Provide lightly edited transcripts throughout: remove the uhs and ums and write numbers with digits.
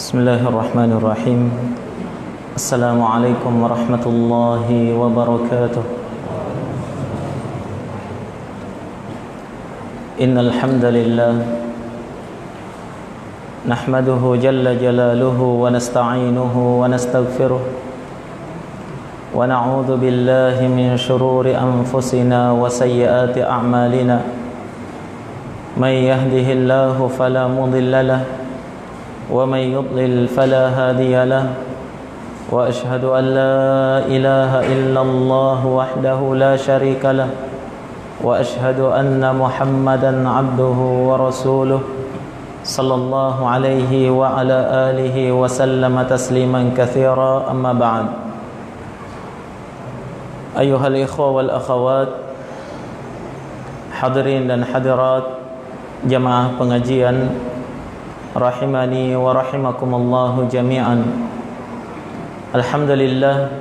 Bismillahirrahmanirrahim. Assalamualaikum warahmatullahi wabarakatuh. Innal hamdalillah nahmaduhu jalla jalaluhu wa nasta'inuhu wa nastaghfiruh wa na'udzu billahi min shururi anfusina wa sayyiati a'malina. May yahdihillahu fala mudilla lahu ومن يضلل فلا هادي له وأشهد أن لا إله إلا الله وحده لا شريك له وأشهد أن محمدا عبده ورسوله صلى الله عليه وعلى آله وسلم تسليما كثيرا أما بعد أيها الإخوة والأخوات hadirin dan hadirat jamaah pengajian rahimani wa rahimakumullahu jami'an. Alhamdulillah,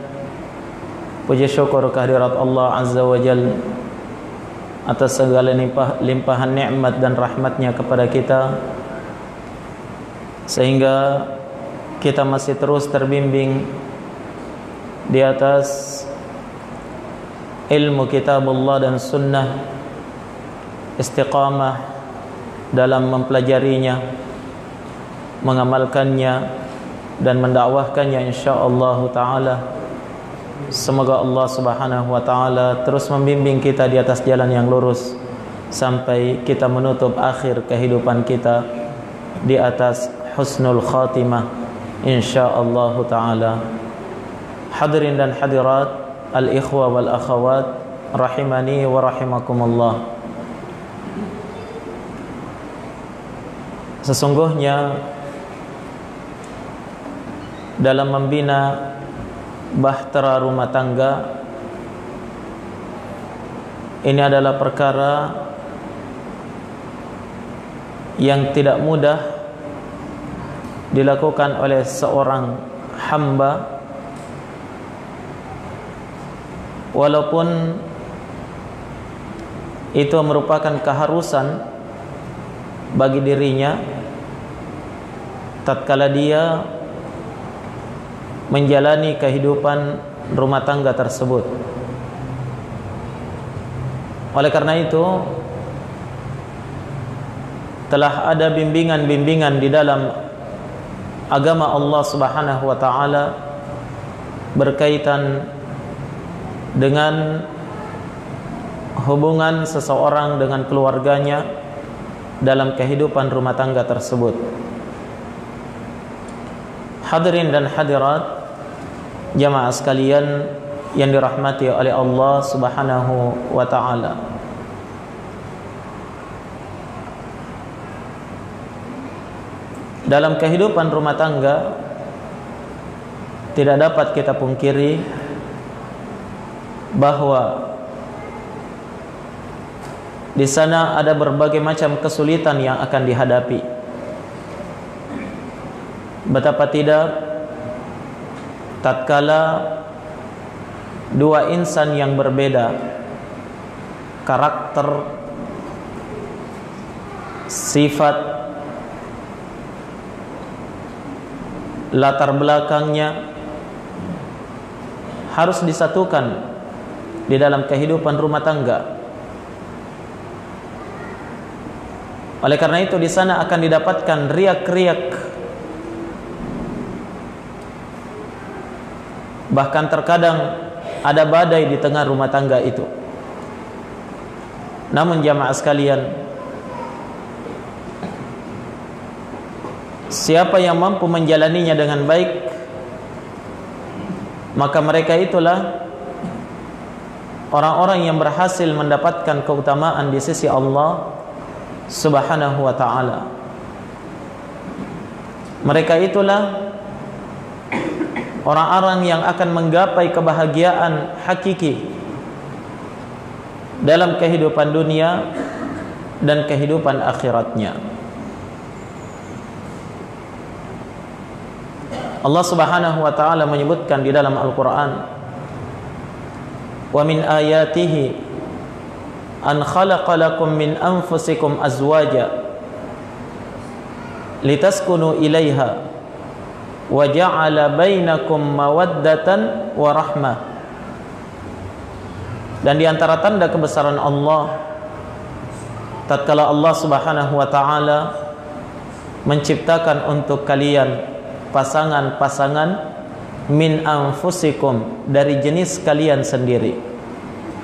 puji syukur kehadirat Allah Azza wa Jal atas segala limpahan nikmat dan rahmatnya kepada kita, sehingga kita masih terus terbimbing di atas ilmu kitabullah dan sunnah, istiqamah dalam mempelajarinya, mengamalkannya dan mendakwahkannya insyaallah taala. Semoga Allah Subhanahu wa taala terus membimbing kita di atas jalan yang lurus sampai kita menutup akhir kehidupan kita di atas husnul khatimah insyaallah taala. Hadirin dan hadirat, al-ikhwa wal akhawat rahimani wa rahimakumullah. Sesungguhnya dalam membina bahtera rumah tangga ini adalah perkara yang tidak mudah dilakukan oleh seorang hamba, walaupun itu merupakan keharusan bagi dirinya tatkala dia menjalani kehidupan rumah tangga tersebut. Oleh karena itu, telah ada bimbingan-bimbingan di dalam agama Allah Subhanahu wa taala berkaitan dengan hubungan seseorang dengan keluarganya dalam kehidupan rumah tangga tersebut. Hadirin dan hadirat jamaah sekalian yang dirahmati oleh Allah Subhanahu wa taala, dalam kehidupan rumah tangga tidak dapat kita pungkiri bahwa di sana ada berbagai macam kesulitan yang akan dihadapi. Betapa tidak tatkala dua insan yang berbeda karakter, sifat, latar belakangnya harus disatukan di dalam kehidupan rumah tangga. Oleh karena itu di sana akan didapatkan riak-riak, bahkan terkadang ada badai di tengah rumah tangga itu. Namun jamaah sekalian, siapa yang mampu menjalaninya dengan baik, maka mereka itulah orang-orang yang berhasil mendapatkan keutamaan di sisi Allah Subhanahu wa ta'ala. Mereka itulah orang-orang yang akan menggapai kebahagiaan hakiki dalam kehidupan dunia dan kehidupan akhiratnya. Allah Subhanahu wa ta'ala menyebutkan di dalam Al-Quran, wa min ayatihi an khalaqa lakum min anfusikum azwaja litaskunu ilaiha wa ja'ala bainakum mawaddatan wa rahmah. Dan di antara tanda kebesaran Allah, tatkala Allah Subhanahu wa taala menciptakan untuk kalian pasangan-pasangan min anfusikum, dari jenis kalian sendiri,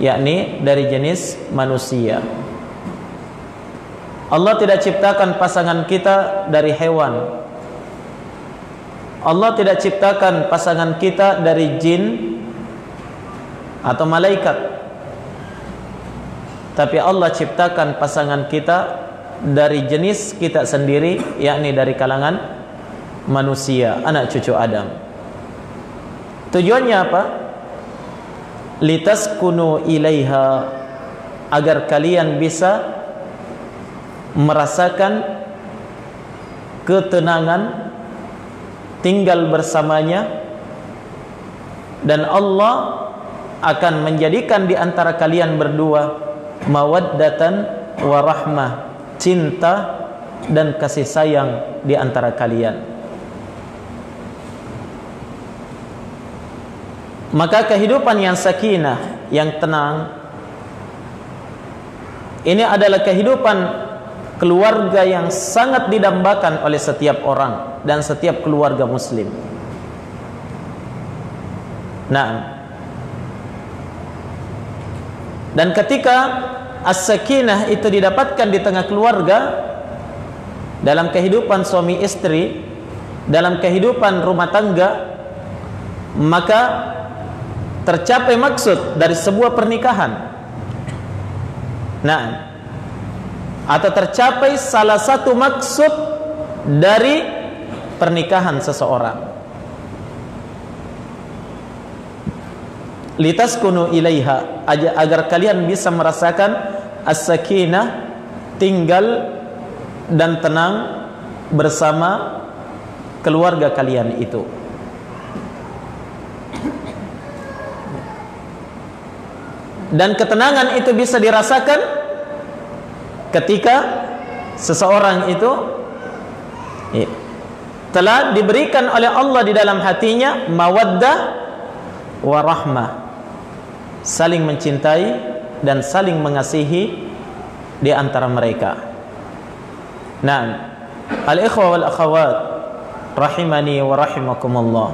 yakni dari jenis manusia. Allah tidak ciptakan pasangan kita dari hewan. Allah tidak ciptakan pasangan kita dari jin atau malaikat. Tapi Allah ciptakan pasangan kita dari jenis kita sendiri, yakni dari kalangan manusia, anak cucu Adam. Tujuannya apa? Litaskunu ilaiha, agar kalian bisa merasakan ketenangan tinggal bersamanya, dan Allah akan menjadikan di antara kalian berdua mawaddatan wa rahmah, cinta dan kasih sayang di antara kalian. Maka kehidupan yang sakinah, yang tenang, ini adalah kehidupan keluarga yang sangat didambakan oleh setiap orang dan setiap keluarga muslim. Nah, dan ketika as-sakinah itu didapatkan di tengah keluarga, dalam kehidupan suami istri, dalam kehidupan rumah tangga, maka tercapai maksud dari sebuah pernikahan. Nah, atau tercapai salah satu maksud dari pernikahan seseorang. Litaskunu ilaiha, agar kalian bisa merasakan as-sakinah, tinggal dan tenang bersama keluarga kalian itu. Dan ketenangan itu bisa dirasakan ketika seseorang itu telah diberikan oleh Allah di dalam hatinya mawaddah wa rahmah, saling mencintai dan saling mengasihi di antara mereka. Nah, al-ikhwa wal akhawat rahimani wa rahimakumullah,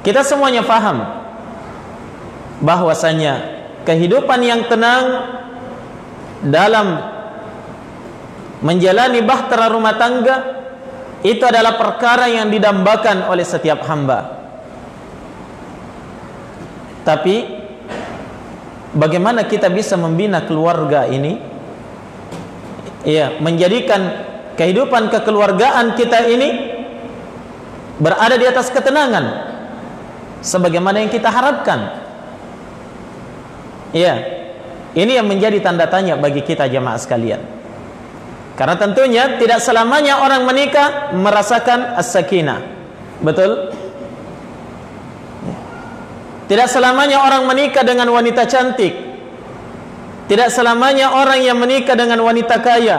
kita semuanya faham bahwasanya kehidupan yang tenang dalam menjalani bahtera rumah tangga itu adalah perkara yang didambakan oleh setiap hamba. Tapi bagaimana kita bisa membina keluarga ini, ya, menjadikan kehidupan kekeluargaan kita ini berada di atas ketenangan sebagaimana yang kita harapkan. Ya, ini yang menjadi tanda tanya bagi kita jamaah sekalian. Karena tentunya tidak selamanya orang menikah merasakan as-sakinah. Betul? Tidak selamanya orang menikah dengan wanita cantik. Tidak selamanya orang yang menikah dengan wanita kaya.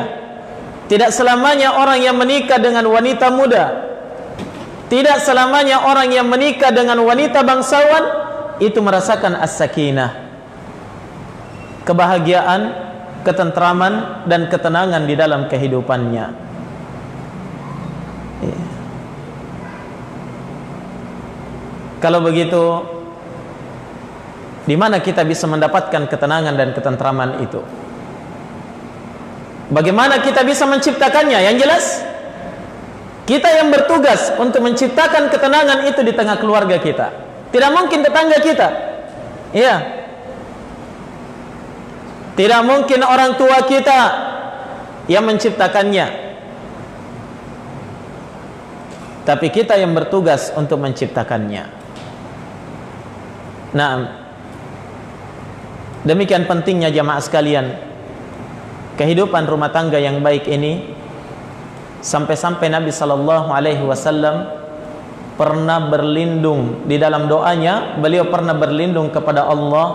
Tidak selamanya orang yang menikah dengan wanita muda. Tidak selamanya orang yang menikah dengan wanita bangsawan itu merasakan as-sakinah, kebahagiaan, ketentraman dan ketenangan di dalam kehidupannya. Kalau begitu, di mana kita bisa mendapatkan ketenangan dan ketentraman itu? Bagaimana kita bisa menciptakannya? Yang jelas, kita yang bertugas untuk menciptakan ketenangan itu di tengah keluarga kita. Tidak mungkin tetangga kita. Iya. Tidak mungkin orang tua kita yang menciptakannya. Tapi kita yang bertugas untuk menciptakannya. Nah, demikian pentingnya jamaah sekalian kehidupan rumah tangga yang baik ini, sampai-sampai Nabi SAW pernah berlindung di dalam doanya. Beliau pernah berlindung kepada Allah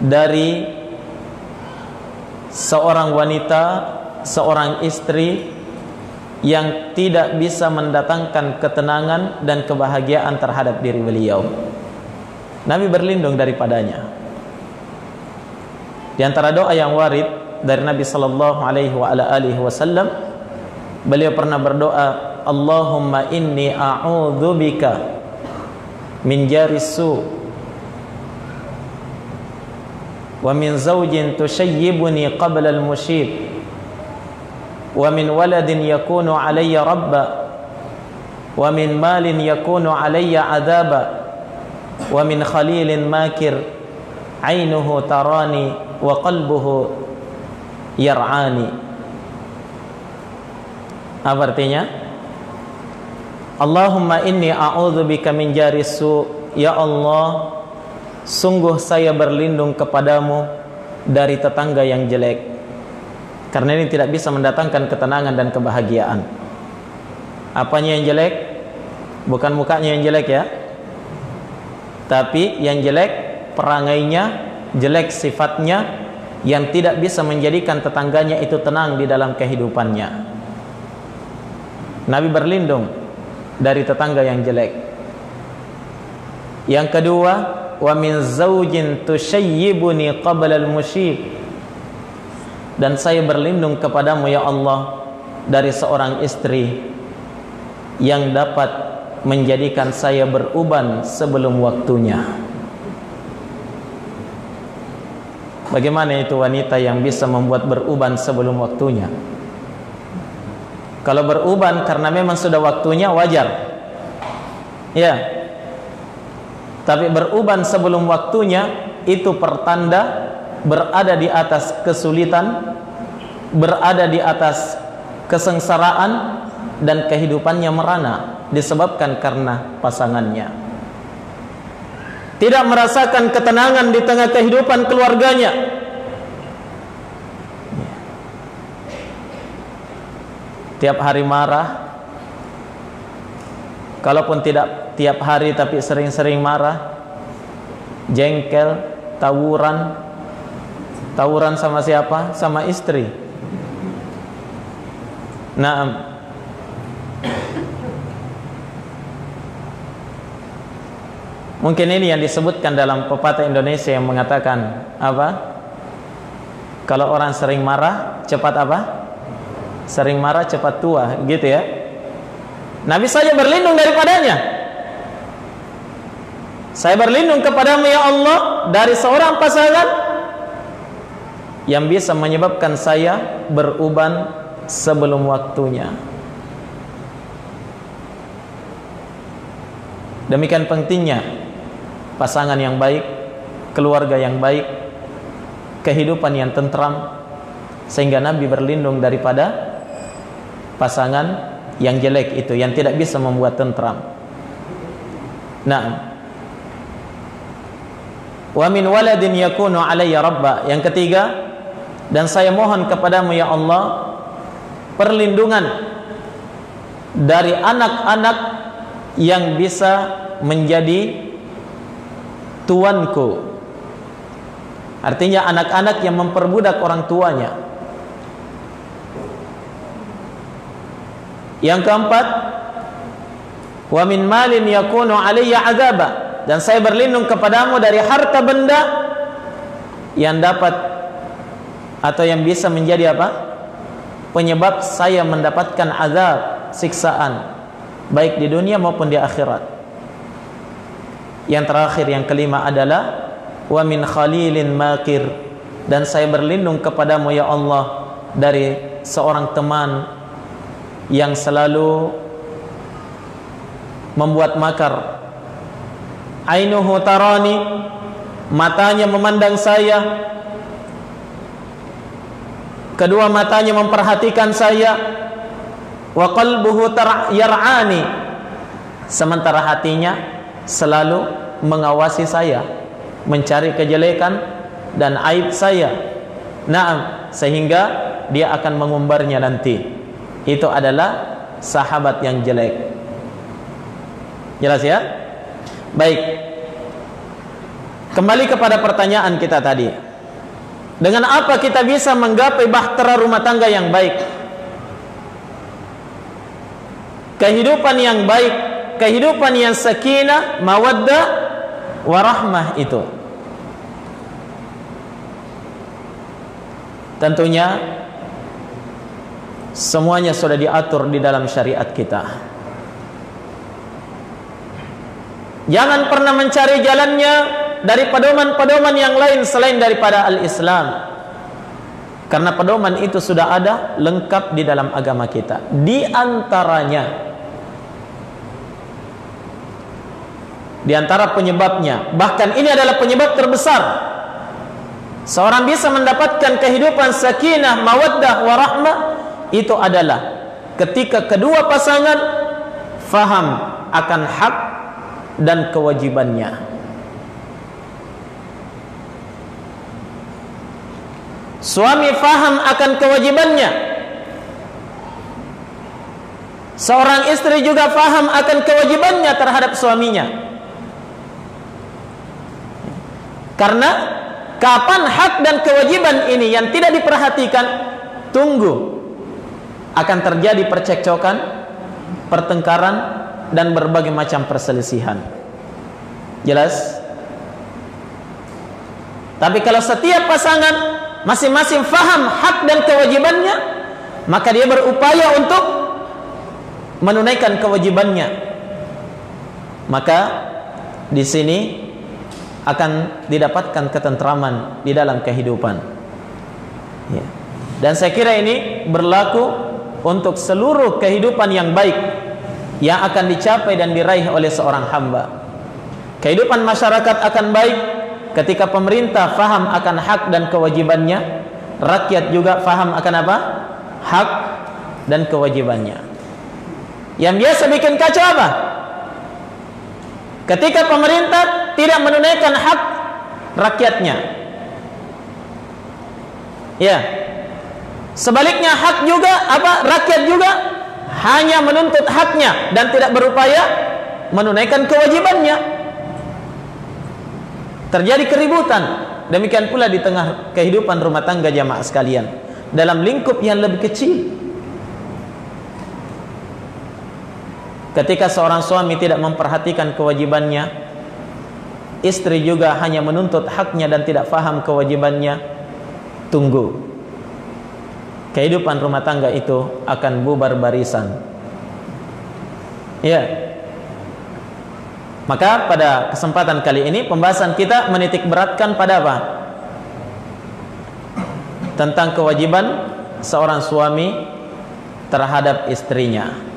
dari seorang wanita, seorang istri yang tidak bisa mendatangkan ketenangan dan kebahagiaan terhadap diri beliau. Nabi berlindung daripadanya. Di antara doa yang warid dari Nabi sallallahu alaihi wasallam, beliau pernah berdoa, Allahumma inni a'udzubika min jaris su wa min zawjin tushayyibuni qabla al-mushib wa min waladin yakunu alayya rabba wa min malin yakunu alayya adaba wa min khalilin makir ainuhu tarani wa qalbuhu yar'ani. Apa artinya? Allahumma inni a'udzubika min jaris su, ya Allah, sungguh saya berlindung kepadamu dari tetangga yang jelek, karena ini tidak bisa mendatangkan ketenangan dan kebahagiaan. Apanya yang jelek? Bukan mukanya yang jelek ya, tapi yang jelek perangainya, jelek sifatnya, yang tidak bisa menjadikan tetangganya itu tenang di dalam kehidupannya. Nabi berlindung dari tetangga yang jelek. Yang kedua, wa min zaujin tushayyibuni qabla al-mushib, dan saya berlindung kepadamu ya Allah dari seorang istri yang dapat menjadikan saya beruban sebelum waktunya. Bagaimana itu wanita yang bisa membuat beruban sebelum waktunya? Kalau beruban karena memang sudah waktunya, wajar ya. Tapi beruban sebelum waktunya itu pertanda berada di atas kesulitan, berada di atas kesengsaraan, dan kehidupannya merana disebabkan karena pasangannya. Tidak merasakan ketenangan di tengah kehidupan keluarganya. Tiap hari marah. Kalaupun tidak tiap hari tapi sering-sering marah, jengkel, tawuran. Tawuran sama siapa? Sama istri. Naam. Mungkin ini yang disebutkan dalam pepatah Indonesia yang mengatakan apa? Kalau orang sering marah, cepat apa? Sering marah cepat tua, gitu ya. Nabi saja berlindung daripadanya. Saya berlindung kepadamu ya Allah dari seorang pasangan yang bisa menyebabkan saya beruban sebelum waktunya. Demikian pentingnya pasangan yang baik, keluarga yang baik, kehidupan yang tentram, sehingga Nabi berlindung daripada pasangan yang jelek itu, yang tidak bisa membuat tentram. Nah, wa min waladin yakunu alayya rabba. Yang ketiga, dan saya mohon kepadamu ya Allah perlindungan dari anak-anak yang bisa menjadi tuanku. Artinya anak-anak yang memperbudak orang tuanya. Yang keempat, wa min malin yakunu alayya azaba, dan saya berlindung kepadamu dari harta benda yang dapat atau yang bisa menjadi apa? Penyebab saya mendapatkan azab, siksaan, baik di dunia maupun di akhirat. Yang terakhir, yang kelima adalah wa min khalilin makir, dan saya berlindung kepadamu ya Allah dari seorang teman yang selalu membuat makar. Ainuhu tarani, matanya memandang saya, kedua matanya memperhatikan saya, wa qalbuhu yar'ani, sementara hatinya selalu mengawasi saya, mencari kejelekan dan aib saya. Naam, sehingga dia akan mengumbarnya nanti. Itu adalah sahabat yang jelek. Jelas ya? Baik. Kembali kepada pertanyaan kita tadi. Dengan apa kita bisa menggapai bahtera rumah tangga yang baik? kehidupan yang baik, kehidupan yang sakinah, mawaddah, warahmah itu? Tentunya semuanya sudah diatur di dalam syariat kita. Jangan pernah mencari jalannya dari pedoman-pedoman yang lain selain daripada al-Islam. Karena pedoman itu sudah ada lengkap di dalam agama kita. Di antara penyebabnya, bahkan ini adalah penyebab terbesar seorang bisa mendapatkan kehidupan sakinah, mawaddah, warahmah, itu adalah ketika kedua pasangan faham akan hak dan kewajibannya. Suami faham akan kewajibannya, seorang istri juga faham akan kewajibannya terhadap suaminya. Karena kapan hak dan kewajiban ini yang tidak diperhatikan, tunggu akan terjadi percekcokan, pertengkaran, dan berbagai macam perselisihan. Jelas? Tapi kalau setiap pasangan masing-masing faham hak dan kewajibannya, maka dia berupaya untuk menunaikan kewajibannya. Maka di sini akan didapatkan ketentraman di dalam kehidupan. Ya. Dan saya kira ini berlaku untuk seluruh kehidupan yang baik yang akan dicapai dan diraih oleh seorang hamba. Kehidupan masyarakat akan baik ketika pemerintah faham akan hak dan kewajibannya, rakyat juga faham akan apa? Hak dan kewajibannya. Yang biasa bikin kacau apa? Ketika pemerintah tidak menunaikan hak rakyatnya. Ya. Sebaliknya hak juga apa? Rakyat juga hanya menuntut haknya dan tidak berupaya menunaikan kewajibannya. Terjadi keributan. Demikian pula di tengah kehidupan rumah tangga jamaah sekalian, dalam lingkup yang lebih kecil. Ketika seorang suami tidak memperhatikan kewajibannya, istri juga hanya menuntut haknya dan tidak faham kewajibannya, tunggu, kehidupan rumah tangga itu akan bubar barisan. Ya. Maka pada kesempatan kali ini pembahasan kita menitik beratkan pada apa? Tentang kewajiban seorang suami terhadap istrinya.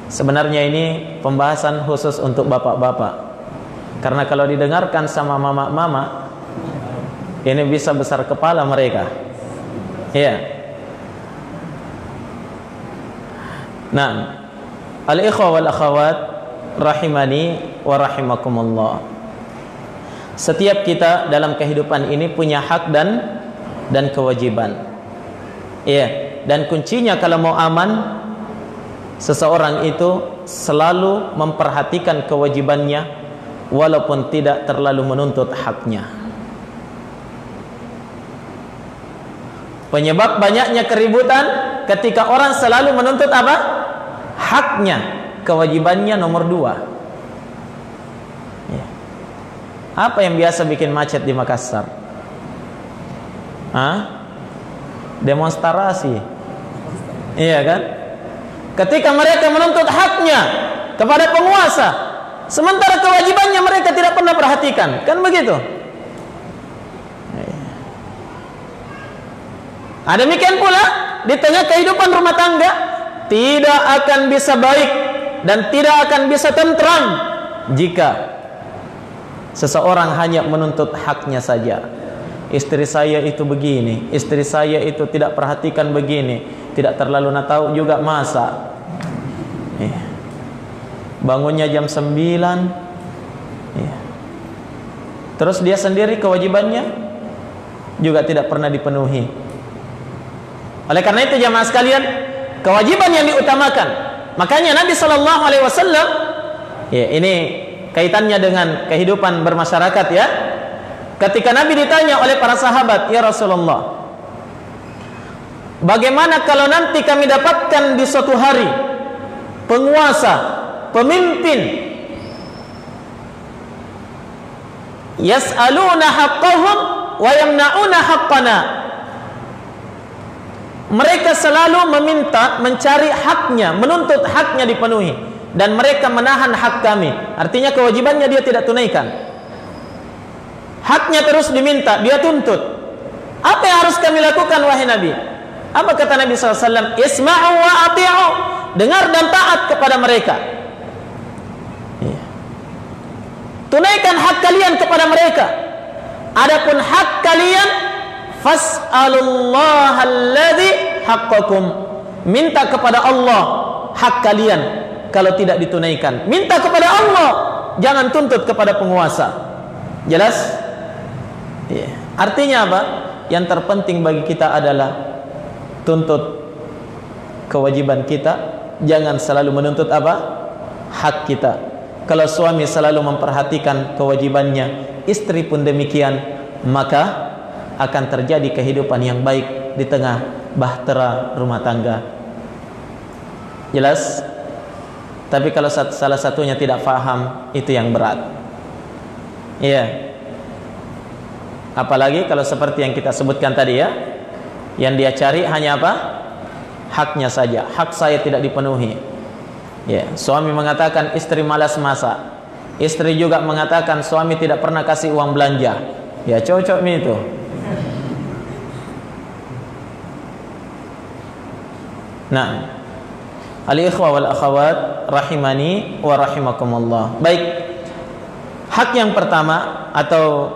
Sebenarnya ini pembahasan khusus untuk bapak-bapak. Karena kalau didengarkan sama mama-mama, ini bisa besar kepala mereka. Ya. Nah, al-ikhwa wal akhawat rahimani wa rahimakumullah. Setiap kita dalam kehidupan ini punya hak dan kewajiban. Ya, dan kuncinya kalau mau aman, seseorang itu selalu memperhatikan kewajibannya walaupun tidak terlalu menuntut haknya. Penyebab banyaknya keributan ketika orang selalu menuntut apa? Haknya, kewajibannya nomor 2. Ya. Apa yang biasa bikin macet di Makassar? Demonstrasi. Iya kan? Ketika mereka menuntut haknya kepada penguasa, sementara kewajibannya mereka tidak pernah perhatikan, kan begitu? Demikian pula di tengah kehidupan rumah tangga tidak akan bisa baik dan tidak akan bisa tentram jika seseorang hanya menuntut haknya saja. Istri saya itu begini, istri saya itu tidak perhatikan begini, tidak terlalu tahu juga masak. Bangunnya jam 9. Terus dia sendiri kewajibannya juga tidak pernah dipenuhi. Oleh karena itu jamaah sekalian, kewajiban yang diutamakan. Makanya Nabi SAW, ya ini kaitannya dengan kehidupan bermasyarakat ya. Ketika Nabi ditanya oleh para sahabat, ya Rasulullah, bagaimana kalau nanti kami dapatkan di suatu hari penguasa, pemimpin, yas'aluna haqqahum wa yamna'una haqqana. Mereka selalu meminta, mencari haknya, menuntut haknya dipenuhi, dan mereka menahan hak kami. Artinya kewajibannya dia tidak tunaikan. Haknya terus diminta, dia tuntut. Apa yang harus kami lakukan wahai Nabi? Apa kata Nabi SAW? Isma'u wa ati'u. Dengar dan taat kepada mereka. Tunaikan hak kalian kepada mereka. Adapun hak kalian, fas'alullaha alladzi haqqakum. Minta kepada Allah hak kalian. Kalau tidak ditunaikan, minta kepada Allah, jangan tuntut kepada penguasa. Jelas? Artinya apa? Yang terpenting bagi kita adalah tuntut kewajiban kita, jangan selalu menuntut apa? Hak kita. Kalau suami selalu memperhatikan kewajibannya, istri pun demikian, maka akan terjadi kehidupan yang baik di tengah bahtera rumah tangga. Jelas? Tapi kalau salah satunya tidak faham, itu yang berat. Iya. Apalagi kalau seperti yang kita sebutkan tadi ya, yang dia cari hanya apa? Haknya saja. Hak saya tidak dipenuhi. Ya, suami mengatakan istri malas masak. Istri juga mengatakan suami tidak pernah kasih uang belanja. Ya, cocok nih itu. Nah, al-ikhwa wal akhawat rahimani wa rahimakumullah. Baik. Hak yang pertama atau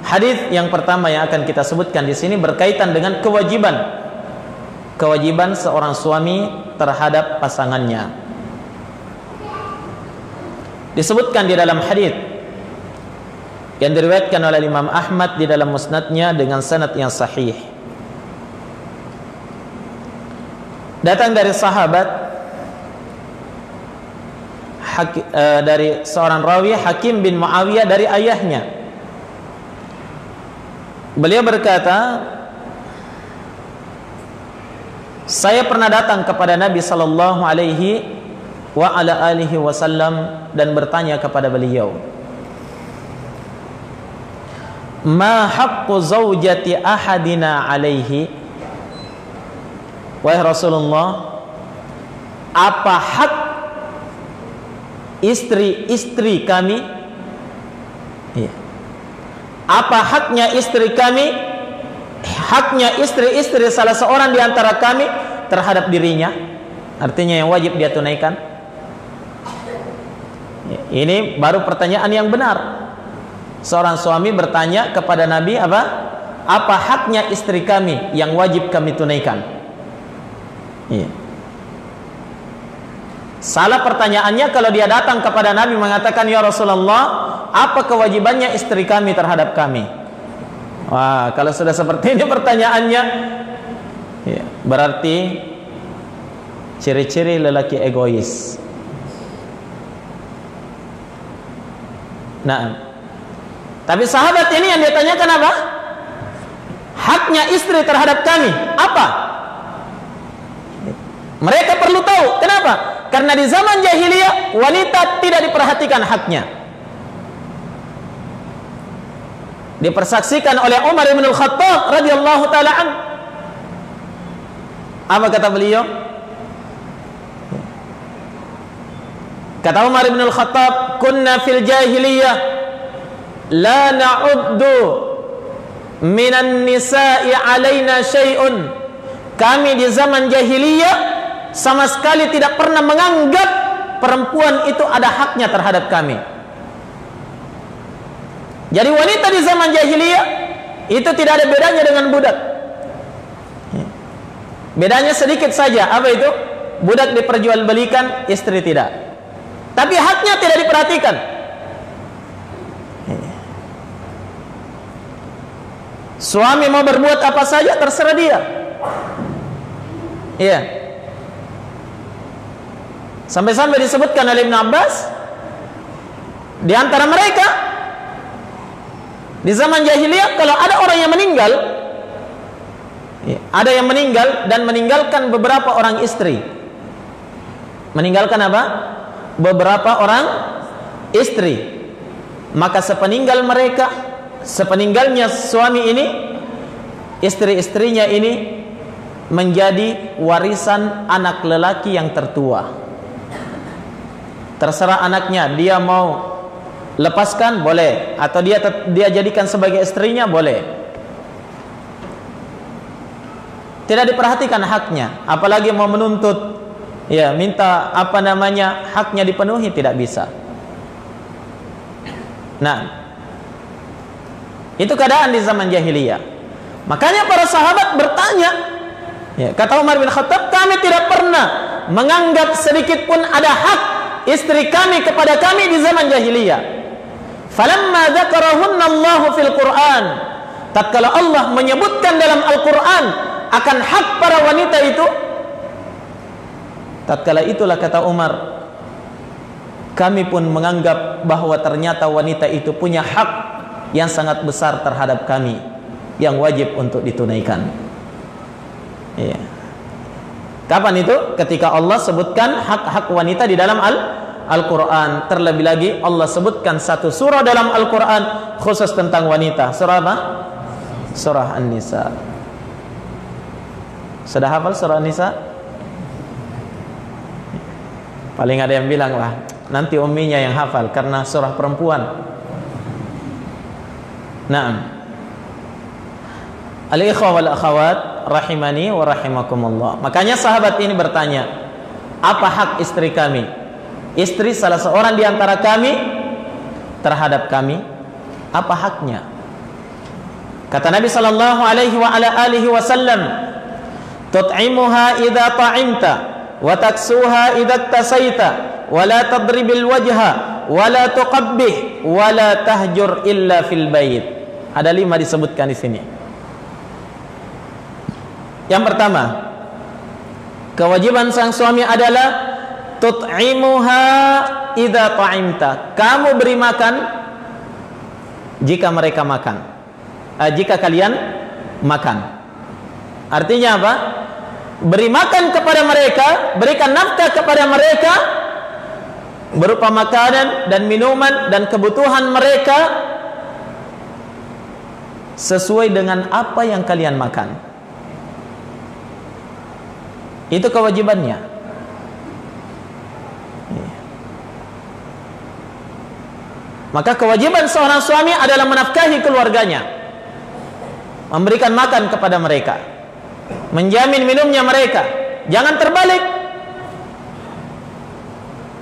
hadis yang pertama yang akan kita sebutkan di sini berkaitan dengan kewajiban seorang suami terhadap pasangannya. Disebutkan di dalam hadis yang diriwayatkan oleh Imam Ahmad di dalam musnadnya dengan sanad yang sahih. Datang dari sahabat, dari seorang rawi Hakim bin Muawiyah dari ayahnya. Beliau berkata, saya pernah datang kepada Nabi sallallahu alaihi wa ala alihi wasallam dan bertanya kepada beliau, ma haqqu zaujati ahadina alaihi? Wahai Rasulullah, apa hak istri-istri kami? Apa haknya istri kami? Haknya istri-istri salah seorang di antara kami terhadap dirinya. Artinya yang wajib dia tunaikan. Ini baru pertanyaan yang benar. Seorang suami bertanya kepada Nabi apa? Apa haknya istri kami yang wajib kami tunaikan? Salah pertanyaannya kalau dia datang kepada Nabi mengatakan, ya Rasulullah, apa kewajibannya istri kami terhadap kami? Wah, kalau sudah seperti ini pertanyaannya, berarti ciri-ciri lelaki egois. Nah, tapi sahabat ini yang dia tanyakan apa? Haknya istri terhadap kami apa? Mereka perlu tahu. Kenapa? Karena di zaman jahiliyah wanita tidak diperhatikan haknya. Dipersaksikan oleh Umar bin Al-Khattab radhiyallahu taala an. Apa kata beliau? Kata Umar bin Al-Khattab, "Kunna fil jahiliyah la na'uddu minan nisa'i 'alaina syai'un." Kami di zaman jahiliyah sama sekali tidak pernah menganggap perempuan itu ada haknya terhadap kami. Jadi wanita di zaman jahiliyah itu tidak ada bedanya dengan budak. Bedanya sedikit saja. Apa itu? Budak diperjualbelikan, istri tidak. Tapi haknya tidak diperhatikan. Suami mau berbuat apa saja terserah dia. Iya. Sampai-sampai disebutkan oleh Ibn Abbas, di antara mereka di zaman jahiliyah kalau ada orang yang meninggal, ada yang meninggal dan meninggalkan beberapa orang istri, Meninggalkan apa? Beberapa orang istri. Maka sepeninggalnya suami ini, istri-istrinya ini menjadi warisan anak lelaki yang tertua. Terserah anaknya, dia mau lepaskan boleh, atau dia jadikan sebagai istrinya boleh. Tidak diperhatikan haknya, apalagi mau menuntut, ya minta haknya dipenuhi, tidak bisa. Nah, itu keadaan di zaman jahiliyah. Makanya para sahabat bertanya, ya, kata Umar bin Khattab, kami tidak pernah menganggap sedikit pun ada hak istri kami kepada kami di zaman jahiliyah. Falamma dzakarahunna Allahu fil Qur'an, tatkala Allah menyebutkan dalam Al-Qur'an akan hak para wanita itu, tatkala itulah kata Umar, kami pun menganggap bahwa ternyata wanita itu punya hak yang sangat besar terhadap kami yang wajib untuk ditunaikan. Ya. Kapan itu? Ketika Allah sebutkan hak-hak wanita di dalam Al-Quran. Terlebih lagi Allah sebutkan satu surah dalam Al-Quran khusus tentang wanita. Surah apa? Surah An-Nisa. Sudah hafal surah An-Nisa? Paling ada yang bilang, lah nanti umminya yang hafal karena surah perempuan. Naam. Al-ikhwa wal akhawat rahimani wa rahimakumullah. Makanya sahabat ini bertanya, apa hak istri kami? Istri salah seorang di antara kami terhadap kami, apa haknya? Kata Nabi sallallahu alaihi wa ala alihi wasallam, tut'imuha idza ta'imta wa taksuha idza tasaita wa la tadribil wajha wa la tuqabbih wa la tahjur illa fil bait. Ada 5 disebutkan di sini. Yang pertama, kewajiban sang suami adalah tut'imuha idza ta'imta. Kamu beri makan jika mereka makan. Jika kalian makan. Artinya apa? Beri makan kepada mereka, berikan nafkah kepada mereka berupa makanan dan minuman dan kebutuhan mereka sesuai dengan apa yang kalian makan. Itu kewajibannya. Maka kewajiban seorang suami adalah menafkahi keluarganya, memberikan makan kepada mereka, menjamin minumnya mereka. Jangan terbalik.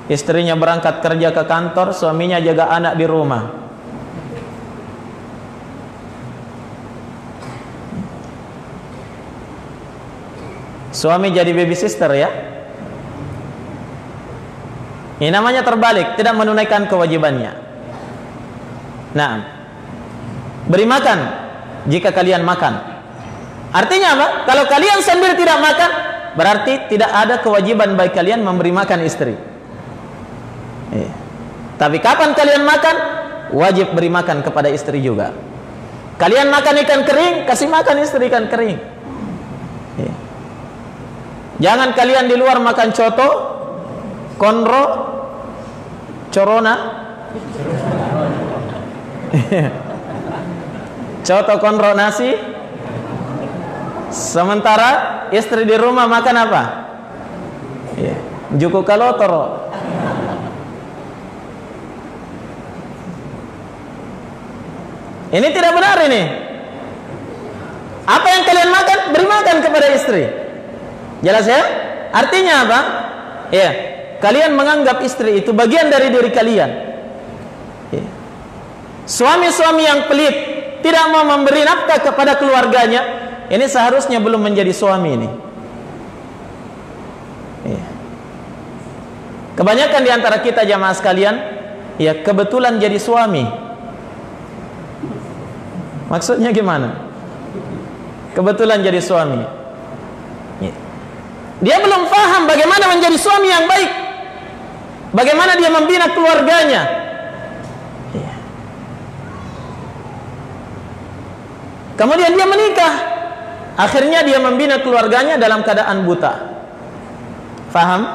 Istrinya berangkat kerja ke kantor, suaminya jaga anak di rumah. Suami jadi baby sister, ya. Ini namanya terbalik, tidak menunaikan kewajibannya. Nah, beri makan jika kalian makan. Artinya apa? Kalau kalian sendiri tidak makan, berarti tidak ada kewajiban bagi kalian memberi makan istri. Tapi kapan kalian makan, wajib beri makan kepada istri juga. Kalian makan ikan kering, kasih makan istri ikan kering. Jangan kalian di luar makan coto, konro, corona, coto, konro, nasi. Sementara istri di rumah makan apa? Juku kalotoro. Ini tidak benar ini. Apa yang kalian makan, beri makan kepada istri. Jelas ya? Artinya apa? Ya, kalian menganggap istri itu bagian dari diri kalian. Suami-suami yang pelit, tidak mau memberi nafkah kepada keluarganya, ini seharusnya belum menjadi suami ini. Kebanyakan di antara kita jamaah sekalian, ya kebetulan jadi suami. Maksudnya gimana? Kebetulan jadi suami. Dia belum paham bagaimana menjadi suami yang baik, bagaimana dia membina keluarganya. Kemudian dia menikah, akhirnya dia membina keluarganya dalam keadaan buta. Faham?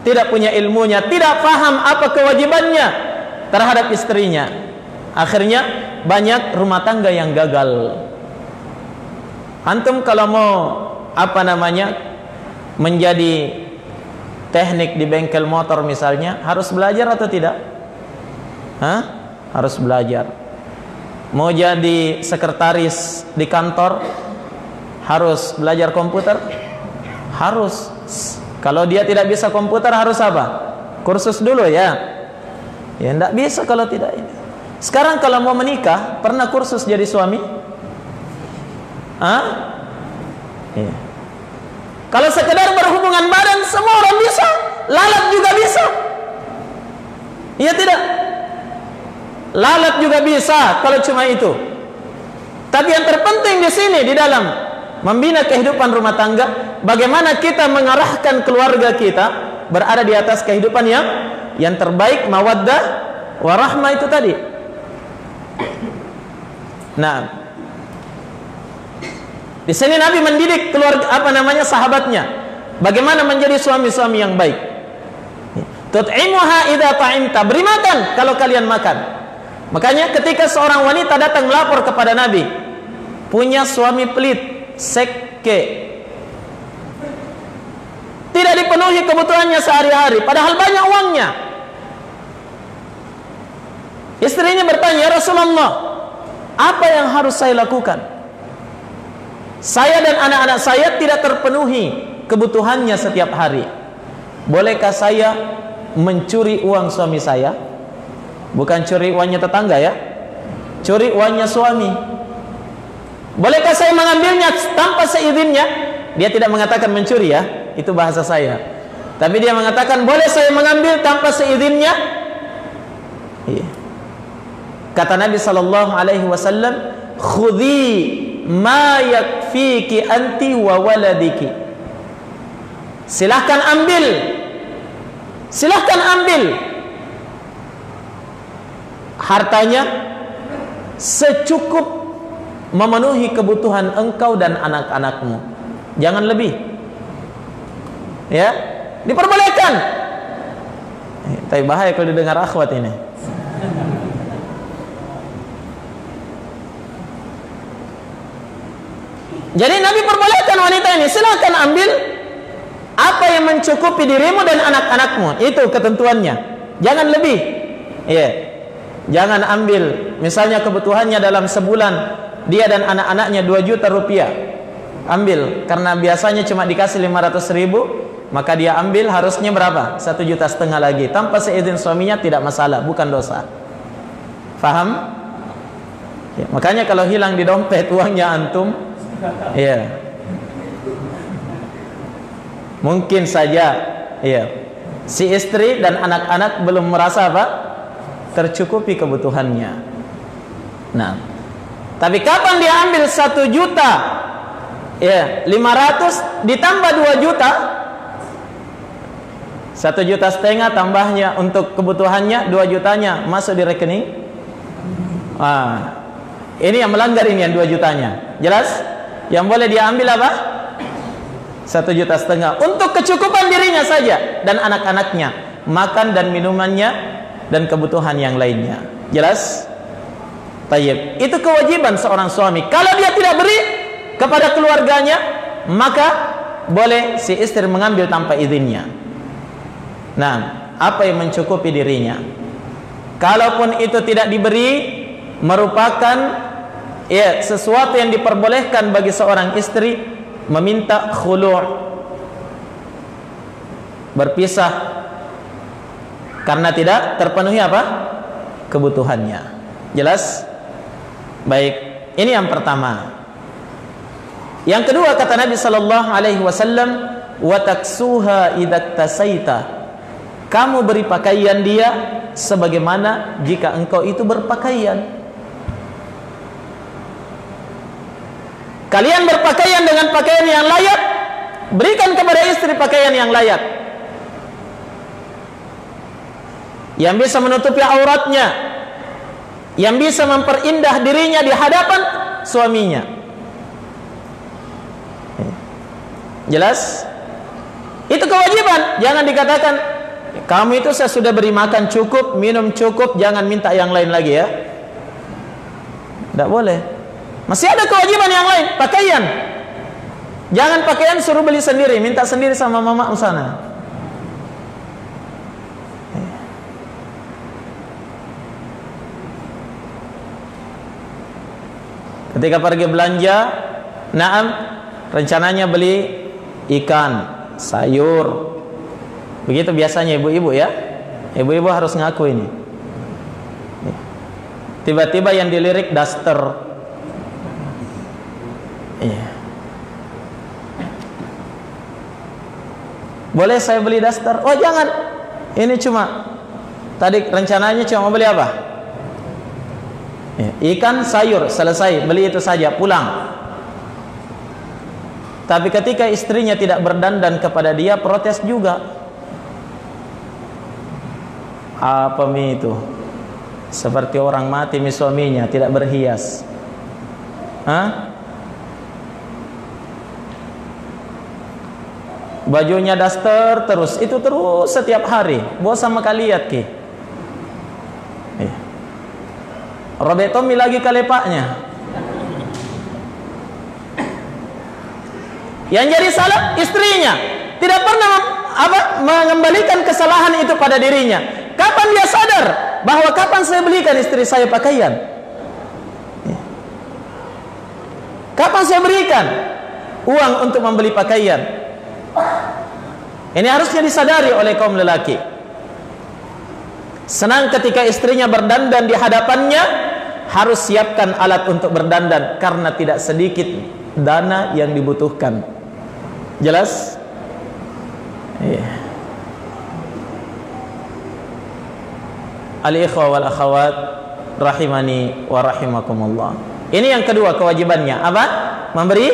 tidak punya ilmunya, tidak paham apa kewajibannya terhadap istrinya. Akhirnya banyak rumah tangga yang gagal. Antum kalau mau menjadi teknik di bengkel motor misalnya, harus belajar atau tidak? Harus belajar. Mau jadi sekretaris di kantor, harus belajar komputer? Harus. Kalau dia tidak bisa komputer harus apa? Kursus dulu ya. Ya enggak bisa kalau tidak ini. Sekarang kalau mau menikah, pernah kursus jadi suami? Iya. Kalau sekedar berhubungan badan semua orang bisa, lalat juga bisa. Iya tidak? Lalat juga bisa kalau cuma itu. Tapi yang terpenting di sini di dalam membina kehidupan rumah tangga, bagaimana kita mengarahkan keluarga kita berada di atas kehidupan yang terbaik, mawaddah warahmah itu tadi. Nah, di sini Nabi mendidik keluarga sahabatnya bagaimana menjadi suami-suami yang baik. Tut'imuha idza ta'imta, beri makan kalau kalian makan. Makanya ketika seorang wanita datang melapor kepada Nabi, punya suami pelit, sekke, tidak dipenuhi kebutuhannya sehari-hari, padahal banyak uangnya. Istrinya bertanya, "Ya Rasulullah, apa yang harus saya lakukan? Saya dan anak-anak saya tidak terpenuhi kebutuhannya setiap hari. Bolehkah saya mencuri uang suami saya?" Bukan curi uangnya tetangga ya, curi uangnya suami. Bolehkah saya mengambilnya tanpa seizinnya? Dia tidak mengatakan mencuri ya, itu bahasa saya. Tapi dia mengatakan, boleh saya mengambil tanpa seizinnya? Iya. Kata Nabi SAW, khudhi ma yakfiki anti wa waladiki. Silahkan ambil, silahkan ambil hartanya secukup memenuhi kebutuhan engkau dan anak-anakmu, jangan lebih. Ya, diperbolehkan. Tapi bahaya kalau didengar akhwat ini. Jadi Nabi perbolehkan wanita ini, silakan ambil apa yang mencukupi dirimu dan anak-anakmu, itu ketentuannya, jangan lebih. Ya, jangan ambil misalnya kebutuhannya dalam sebulan dia dan anak-anaknya 2 juta rupiah, ambil karena biasanya cuma dikasih 500.000, maka dia ambil harusnya berapa? 1,5 juta lagi tanpa seizin suaminya, tidak masalah, bukan dosa. Faham? Ya, makanya kalau hilang di dompet uangnya antum, ya mungkin saja ya si istri dan anak-anak belum merasa apa? Tercukupi kebutuhannya. Nah, tapi kapan dia ambil 1 juta ya 500 ditambah 2 juta, 1,5 juta tambahnya untuk kebutuhannya, 2 jutanya masuk di rekening. Ini yang melanggar, ini yang 2 jutanya. Jelas? Yang boleh dia ambil apa? 1,5 juta untuk kecukupan dirinya saja dan anak-anaknya, makan dan minumannya dan kebutuhan yang lainnya. Jelas? Tayyib. Itu kewajiban seorang suami. Kalau dia tidak beri kepada keluarganya, maka boleh si istri mengambil tanpa izinnya. Nah, apa yang mencukupi dirinya? Kalaupun itu tidak diberi, merupakan ya sesuatu yang diperbolehkan bagi seorang istri meminta khulu', berpisah karena tidak terpenuhi apa? Kebutuhannya. Jelas? Baik, ini yang pertama. Yang kedua kata Nabi sallallahu alaihi wasallam, wa taksuha idza tasaita. Kamu beri pakaian dia sebagaimana jika engkau itu berpakaian. Kalian berpakaian dengan pakaian yang layak, berikan kepada istri pakaian yang layak, yang bisa menutupi auratnya, yang bisa memperindah dirinya di hadapan suaminya. Jelas? Itu kewajiban. Jangan dikatakan kamu itu saya sudah beri makan cukup, minum cukup, jangan minta yang lain lagi ya. Tidak boleh. Masih ada kewajiban yang lain, pakaian. Jangan pakaian suruh beli sendiri, minta sendiri sama mama sana. Ketika pergi belanja, naam, rencananya beli ikan, sayur. Begitu biasanya ibu-ibu ya. Ibu-ibu harus ngaku ini. Tiba-tiba yang dilirik daster. Iya. Boleh saya beli daster? Oh jangan. Ini cuma tadi rencananya cuma mau beli apa? Ikan, sayur, selesai, beli itu saja, pulang. Tapi ketika istrinya tidak berdandan kepada dia, protes juga. Apa mi itu? Seperti orang mati mi suaminya, tidak berhias. Hah? Bajunya daster terus, itu terus setiap hari. Bosan sama kalian ki. Robertomi lagi kalepaknya. Yang jadi salah istrinya, tidak pernah mengembalikan kesalahan itu pada dirinya. Kapan dia sadar bahwa kapan saya belikan istri saya pakaian? Kapan saya berikan uang untuk membeli pakaian? Ini harusnya disadari oleh kaum lelaki. Senang ketika istrinya berdandan di hadapannya, harus siapkan alat untuk berdandan karena tidak sedikit dana yang dibutuhkan. Jelas? Iya. Al-ikhwa wal akhawat rahimani wa rahimakumullah. Ini yang kedua kewajibannya, apa? Memberi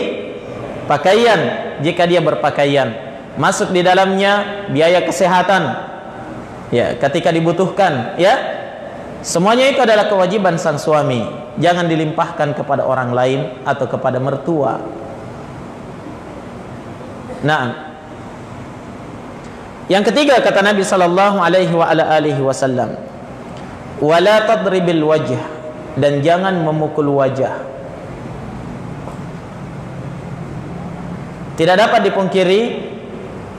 pakaian jika dia berpakaian. Masuk di dalamnya biaya kesehatan. Ya, ketika dibutuhkan, ya. Semuanya itu adalah kewajiban sang suami. Jangan dilimpahkan kepada orang lain atau kepada mertua. Nah, yang ketiga kata Nabi sallallahu alaihi wasallam, wala tadribil wajh, dan jangan memukul wajah. Tidak dapat dipungkiri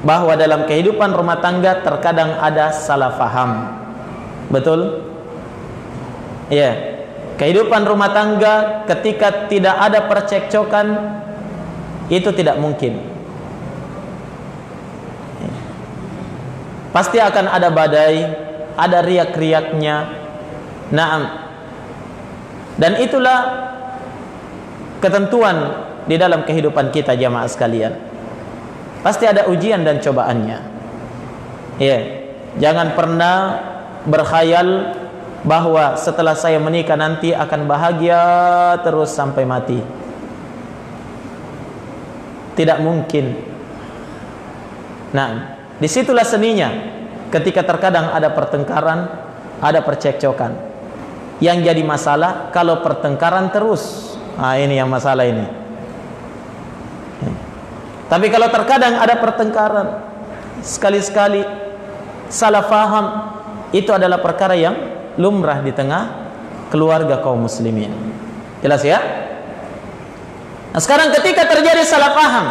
bahwa dalam kehidupan rumah tangga terkadang ada salah faham. Betul? Ya. Kehidupan rumah tangga ketika tidak ada percekcokan itu tidak mungkin. Pasti akan ada badai, ada riak-riaknya. Naam. Dan itulah ketentuan di dalam kehidupan kita jamaah sekalian. Pasti ada ujian dan cobaannya. Ya, jangan pernah berkhayal bahwa setelah saya menikah nanti akan bahagia terus sampai mati. Tidak mungkin. Nah, disitulah seninya. Ketika terkadang ada pertengkaran, ada percekcokan. Yang jadi masalah kalau pertengkaran terus. Nah, ini yang masalah ini. Tapi kalau terkadang ada pertengkaran, sekali-sekali salah faham, itu adalah perkara yang lumrah di tengah keluarga kaum muslimin. Jelas ya? Nah, sekarang ketika terjadi salah faham,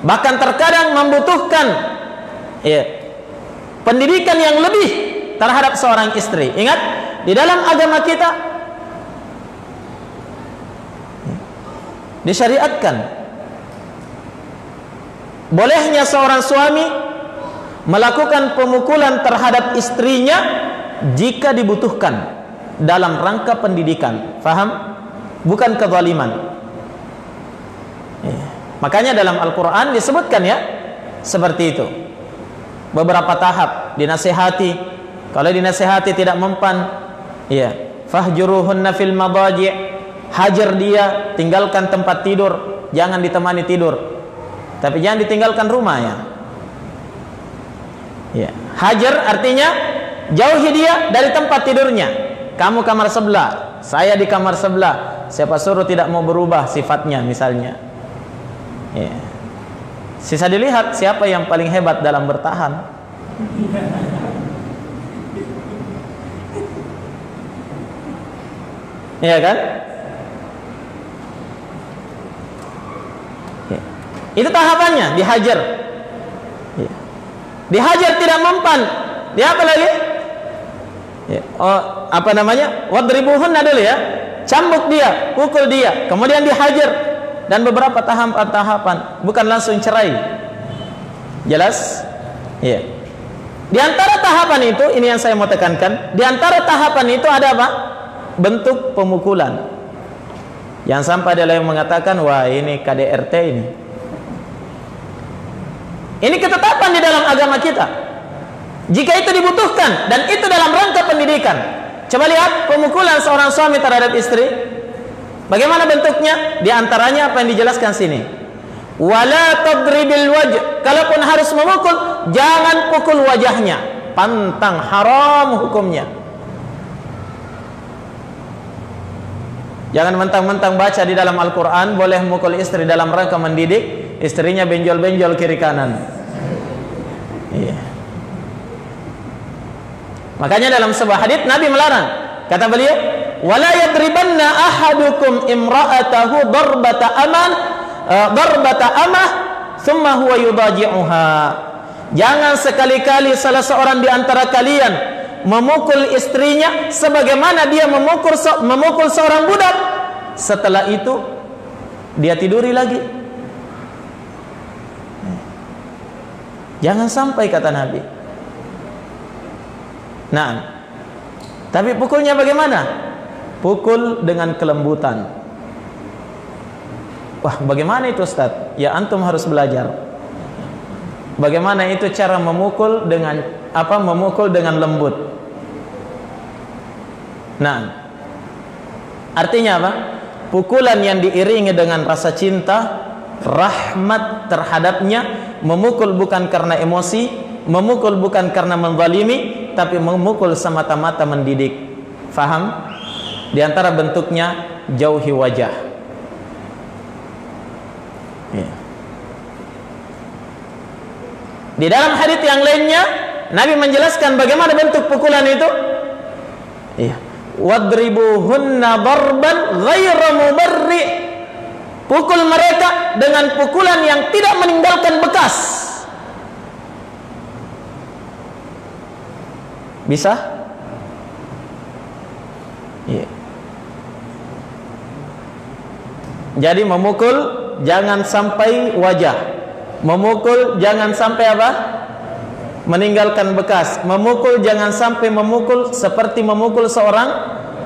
bahkan terkadang membutuhkan pendidikan yang lebih terhadap seorang istri. Ingat, di dalam agama kita disyariatkan bolehnya seorang suami melakukan pemukulan terhadap istrinya jika dibutuhkan dalam rangka pendidikan. Faham? Bukan kezaliman. Makanya dalam Al-Quran disebutkan ya seperti itu. Beberapa tahap dinasihati. Kalau dinasihati tidak mempan, ya, fahjuruhunna fil madaji', hajar dia, tinggalkan tempat tidur, jangan ditemani tidur. Tapi jangan ditinggalkan rumahnya. Ya. Hajar artinya jauhi dia dari tempat tidurnya. Kamu kamar sebelah, saya di kamar sebelah. Siapa suruh tidak mau berubah sifatnya misalnya. Ya. Sisa dilihat siapa yang paling hebat dalam bertahan. Iya kan? Itu tahapannya, dihajar. Dihajar tidak mempan. Dia apa lagi? Apa namanya? Wadribuhunna dulu ya. Cambuk dia, pukul dia, kemudian dihajar, dan beberapa tahapan, bukan langsung cerai. Jelas? Iya. Di antara tahapan itu, ini yang saya mau tekankan, di antara tahapan itu ada apa? Bentuk pemukulan. Jangan sampai ada yang mengatakan, wah ini KDRT ini. Ini ketetapan di dalam agama kita. Jika itu dibutuhkan dan itu dalam rangka pendidikan. Coba lihat pemukulan seorang suami terhadap istri. Bagaimana bentuknya? Di antaranya apa yang dijelaskan sini. Wala tadribil wajh. Kalaupun harus memukul, jangan pukul wajahnya. Pantang, haram hukumnya. Jangan mentang-mentang baca di dalam Al-Quran boleh memukul istri dalam rangka mendidik, istrinya benjol-benjol kiri kanan. Iya. Makanya dalam sebuah hadits Nabi melarang. Kata beliau, "Wala yadribanna ahadukum imra'atahu darbata amah, thumma huwa yudaji'uha." Jangan sekali-kali salah seorang di antara kalian memukul istrinya sebagaimana dia memukul seorang budak. Setelah itu dia tiduri lagi. Jangan sampai, kata Nabi. Nah, tapi pukulnya bagaimana? Pukul dengan kelembutan. Wah, bagaimana itu Ustaz? Ya antum harus belajar. Bagaimana itu cara memukul dengan apa? Memukul dengan lembut. Nah, artinya apa? Pukulan yang diiringi dengan rasa cinta, rahmat terhadapnya, memukul bukan karena emosi, memukul bukan karena menzalimi, tapi memukul semata-mata mendidik. Faham? Di antara bentuknya jauhi wajah. Ya. Di dalam hadits yang lainnya Nabi menjelaskan bagaimana bentuk pukulan itu. Iya. Wadribuhunna darban ghaira mubarri. Pukul mereka dengan pukulan yang tidak meninggalkan bekas. Bisa? Iya. Jadi memukul jangan sampai wajah. Memukul jangan sampai apa? Meninggalkan bekas. Memukul jangan sampai memukul seperti memukul seorang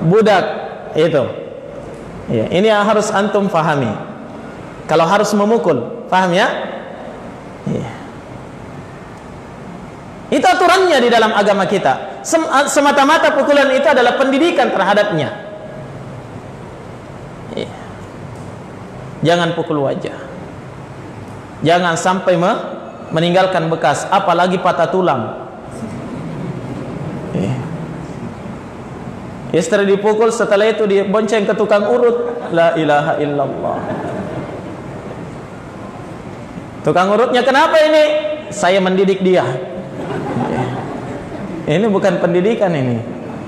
budak. Itu. Ya, ini yang harus antum fahami. Kalau harus memukul, paham ya? Ya. Itu aturannya di dalam agama kita. Semata-mata pukulan itu adalah pendidikan terhadapnya. Ya. Jangan pukul wajah. Jangan sampai meninggalkan bekas, apalagi patah tulang. Istri dipukul, setelah itu dibonceng ke tukang urut. La ilaha illallah. Tukang urutnya, kenapa ini? Saya mendidik dia. Ini bukan pendidikan, ini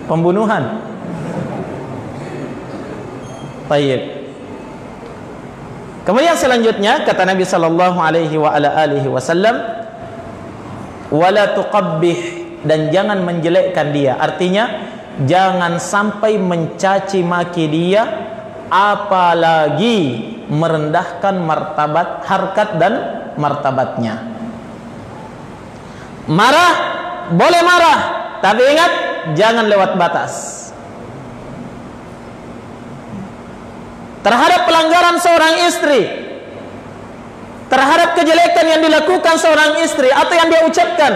pembunuhan. Baik. Kemudian selanjutnya kata Nabi sallallahu alaihi wasallam, wala tuqabbih, dan jangan menjelekkan dia. Artinya jangan sampai mencaci maki dia, apalagi merendahkan martabat, harkat dan martabatnya. Marah boleh marah, tapi ingat jangan lewat batas. Terhadap pelanggaran seorang istri, terhadap kejelekan yang dilakukan seorang istri atau yang dia ucapkan,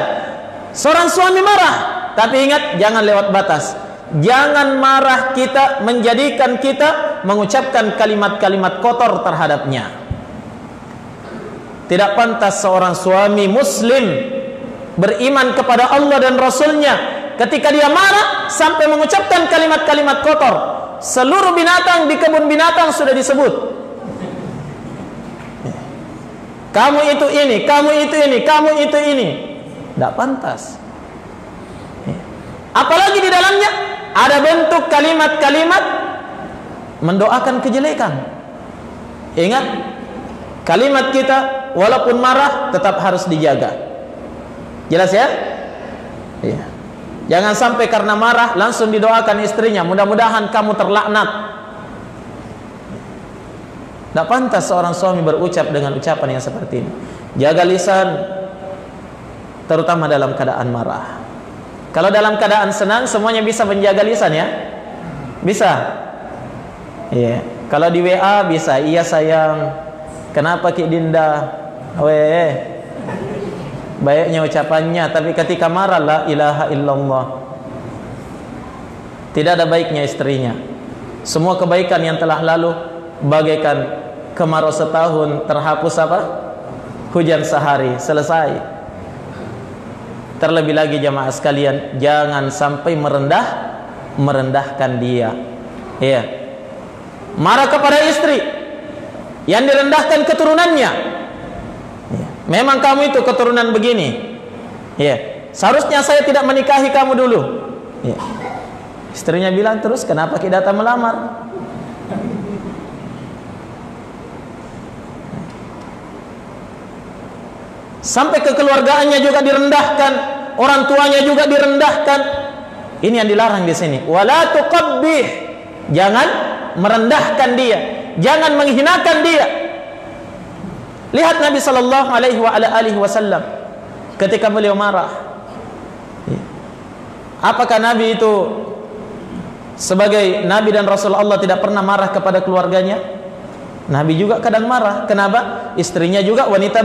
seorang suami marah, tapi ingat jangan lewat batas. Jangan marah kita menjadikan kita mengucapkan kalimat-kalimat kotor terhadapnya. Tidak pantas seorang suami muslim beriman kepada Allah dan Rasulnya ketika dia marah sampai mengucapkan kalimat-kalimat kotor. Seluruh binatang di kebun binatang sudah disebut. Kamu itu ini, kamu itu ini, kamu itu ini. Tidak pantas. Apalagi di dalamnya ada bentuk kalimat-kalimat mendoakan kejelekan. Ingat, kalimat kita walaupun marah tetap harus dijaga. Jelas ya? Iya. Jangan sampai karena marah langsung didoakan istrinya, mudah-mudahan kamu terlaknat. Tidak pantas seorang suami berucap dengan ucapan yang seperti ini. Jaga lisan, terutama dalam keadaan marah. Kalau dalam keadaan senang, semuanya bisa menjaga lisan ya? Bisa? Iya. Kalau di WA bisa, iya sayang, kenapa Ki Dinda? Weh, baiknya ucapannya. Tapi ketika marah, la ilaha illallah, tidak ada baiknya istrinya. Semua kebaikan yang telah lalu bagaikan kemarau setahun terhapus apa? Hujan sehari. Selesai. Terlebih lagi jamaah sekalian, jangan sampai merendahkan dia. Iya. Marah kepada istri yang direndahkan keturunannya. Ya. Memang kamu itu keturunan begini. Ya. Seharusnya saya tidak menikahi kamu dulu. Ya. Istrinya bilang, terus kenapa kita datang melamar? Sampai kekeluargaannya juga direndahkan, orang tuanya juga direndahkan. Ini yang dilarang di sini. Wala tuqabbih. Jangan merendahkan dia, jangan menghinakan dia. Lihat Nabi sallallahu alaihi wasallam ketika beliau marah. Apakah Nabi itu sebagai Nabi dan Rasul Allah tidak pernah marah kepada keluarganya? Nabi juga kadang marah. Kenapa? Istrinya juga wanita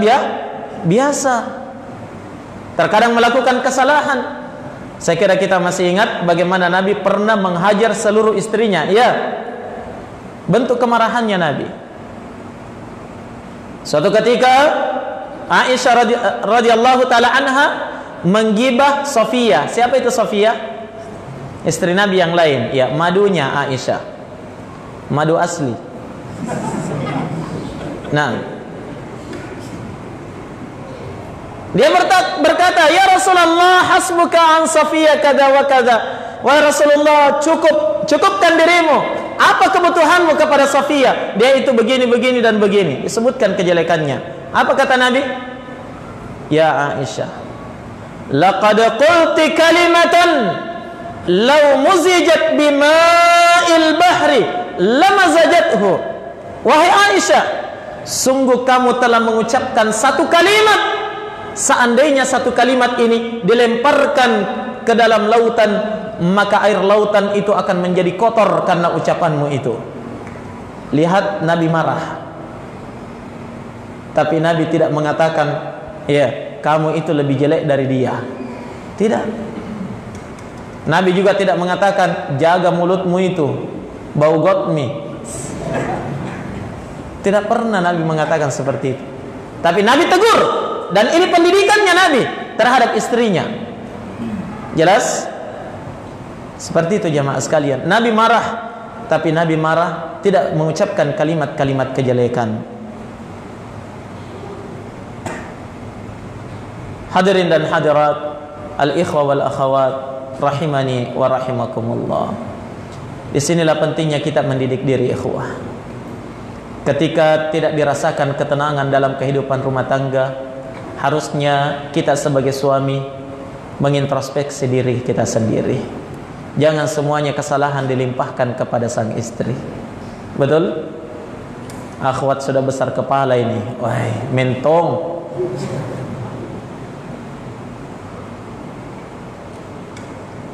biasa, terkadang melakukan kesalahan. Saya kira kita masih ingat bagaimana Nabi pernah menghajar seluruh istrinya. Ya, bentuk kemarahannya Nabi. Suatu ketika Aisyah radhiyallahu taala anha menggibah Sofia. Siapa itu Sofia? Istri Nabi yang lain. Ya, madunya Aisyah. Madu asli. Nah, dia berkata, ya Rasulullah, hasbuka an Safiyah kada wa kada. Wahai Rasulullah, cukupkan dirimu. Apa kebutuhanmu kepada Safiyah? Dia itu begini, begini dan begini. Disebutkan kejelekannya. Apa kata Nabi? Ya Aisyah, laqad qulti kalimatan law muzijat bima'il bahri lamazajathu. Wahai Aisyah, sungguh kamu telah mengucapkan satu kalimat. Seandainya satu kalimat ini dilemparkan ke dalam lautan, maka air lautan itu akan menjadi kotor karena ucapanmu itu. Lihat, Nabi marah, tapi Nabi tidak mengatakan, ya kamu itu lebih jelek dari dia. Tidak. Nabi juga tidak mengatakan, jaga mulutmu itu, bau gotmi. Tidak pernah Nabi mengatakan seperti itu. Tapi Nabi tegur. Dan ini pendidikannya Nabi terhadap istrinya. Jelas? Seperti itu jamaah sekalian. Nabi marah, tapi Nabi marah tidak mengucapkan kalimat-kalimat kejelekan. Hadirin dan hadirat, al-ikhwa wal akhawat, rahimani wa rahimakumullah. Disinilah pentingnya kita mendidik diri ikhwah. Ketika tidak dirasakan ketenangan dalam kehidupan rumah tangga, harusnya kita sebagai suami mengintrospeksi diri kita sendiri. Jangan semuanya kesalahan dilimpahkan kepada sang istri. Betul? Akhwat sudah besar kepala ini. Wah, mentong.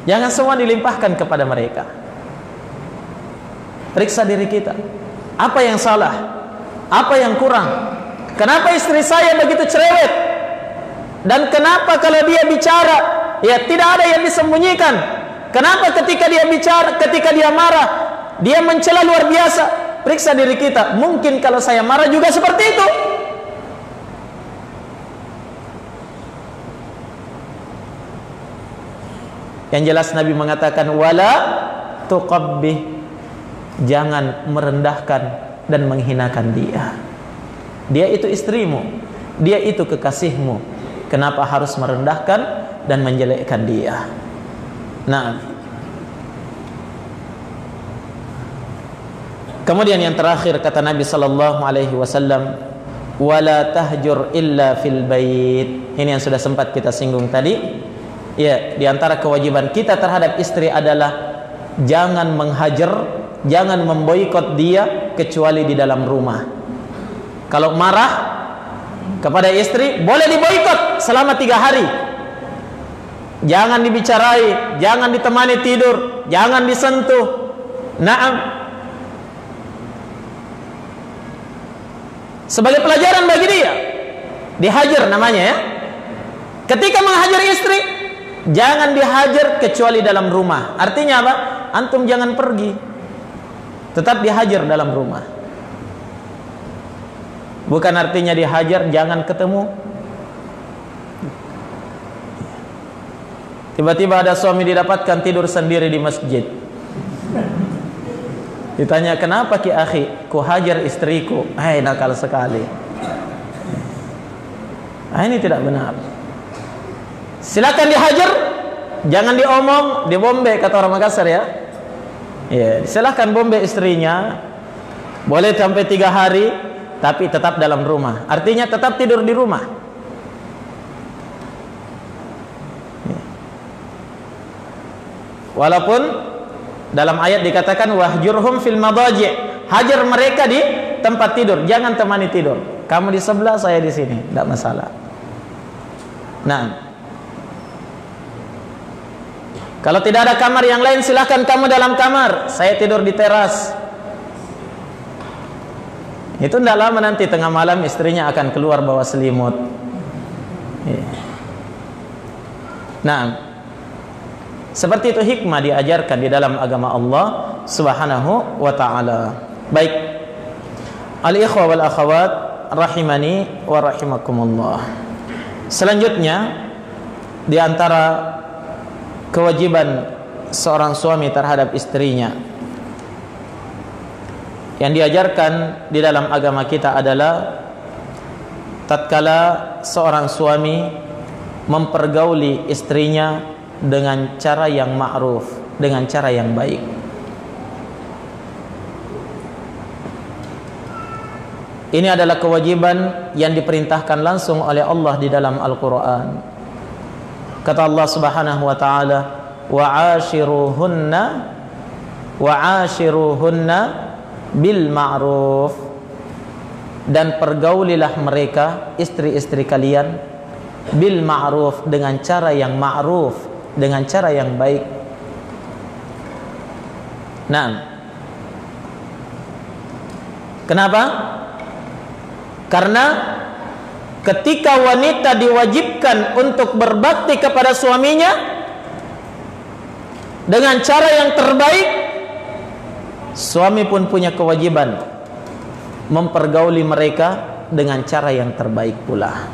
Jangan semua dilimpahkan kepada mereka. Periksa diri kita. Apa yang salah? Apa yang kurang? Kenapa istri saya begitu cerewet? Dan kenapa kalau dia bicara, ya tidak ada yang disembunyikan? Kenapa ketika dia bicara, ketika dia marah, dia mencela luar biasa? Periksa diri kita. Mungkin kalau saya marah juga seperti itu. Yang jelas Nabi mengatakan, wala tuqabbih. Jangan merendahkan dan menghinakan dia. Dia itu istrimu, dia itu kekasihmu. Kenapa harus merendahkan dan menjelekkan dia? Nah, kemudian yang terakhir kata Nabi sallallahu alaihi wasallam, wala tahjur illa fil bait. Ini yang sudah sempat kita singgung tadi. Ya, di antara kewajiban kita terhadap istri adalah jangan menghajar, jangan memboikot dia kecuali di dalam rumah. Kalau marah kepada istri, boleh diboikot selama 3 hari. Jangan dibicarai, jangan ditemani tidur, jangan disentuh. Naam. Sebagai pelajaran bagi dia, dihajar namanya ya. Ketika menghajar istri, jangan dihajar kecuali dalam rumah. Artinya apa? Antum jangan pergi, tetap dihajar dalam rumah. Bukan artinya dihajar jangan ketemu. Tiba-tiba ada suami didapatkan tidur sendiri di masjid. Ditanya, kenapa ki akhi? Ku hajar istriku. Nakal sekali. Ini tidak benar. Silakan dihajar, jangan diomong, dibombe kata orang Makassar ya. Ya, silakan bombe istrinya. Boleh sampai 3 hari, tapi tetap dalam rumah. Artinya tetap tidur di rumah. Walaupun dalam ayat dikatakan wahjurhum fil madaji', hajar mereka di tempat tidur, jangan temani tidur. Kamu di sebelah, saya di sini, tidak masalah. Nah, kalau tidak ada kamar yang lain, silahkan kamu dalam kamar, saya tidur di teras. Itu tidak lama nanti tengah malam istrinya akan keluar bawa selimut. Nah, seperti itu hikmah diajarkan di dalam agama Allah Subhanahu wa ta'ala. Baik, al-ikhwa wal akhawat rahimani wa rahimakumullah. Selanjutnya, di antara kewajiban seorang suami terhadap istrinya yang diajarkan di dalam agama kita adalah tatkala seorang suami mempergauli istrinya dengan cara yang ma'ruf, dengan cara yang baik. Ini adalah kewajiban yang diperintahkan langsung oleh Allah di dalam Al-Quran. Kata Allah Subhanahu wa ta'ala, wa'ashiruhunna bil ma'ruf, dan pergaulilah mereka istri-istri kalian bil ma'ruf, dengan cara yang ma'ruf, dengan cara yang baik. Nah, kenapa? Karena ketika wanita diwajibkan untuk berbakti kepada suaminya dengan cara yang terbaik, suami pun punya kewajiban mempergauli mereka dengan cara yang terbaik pula.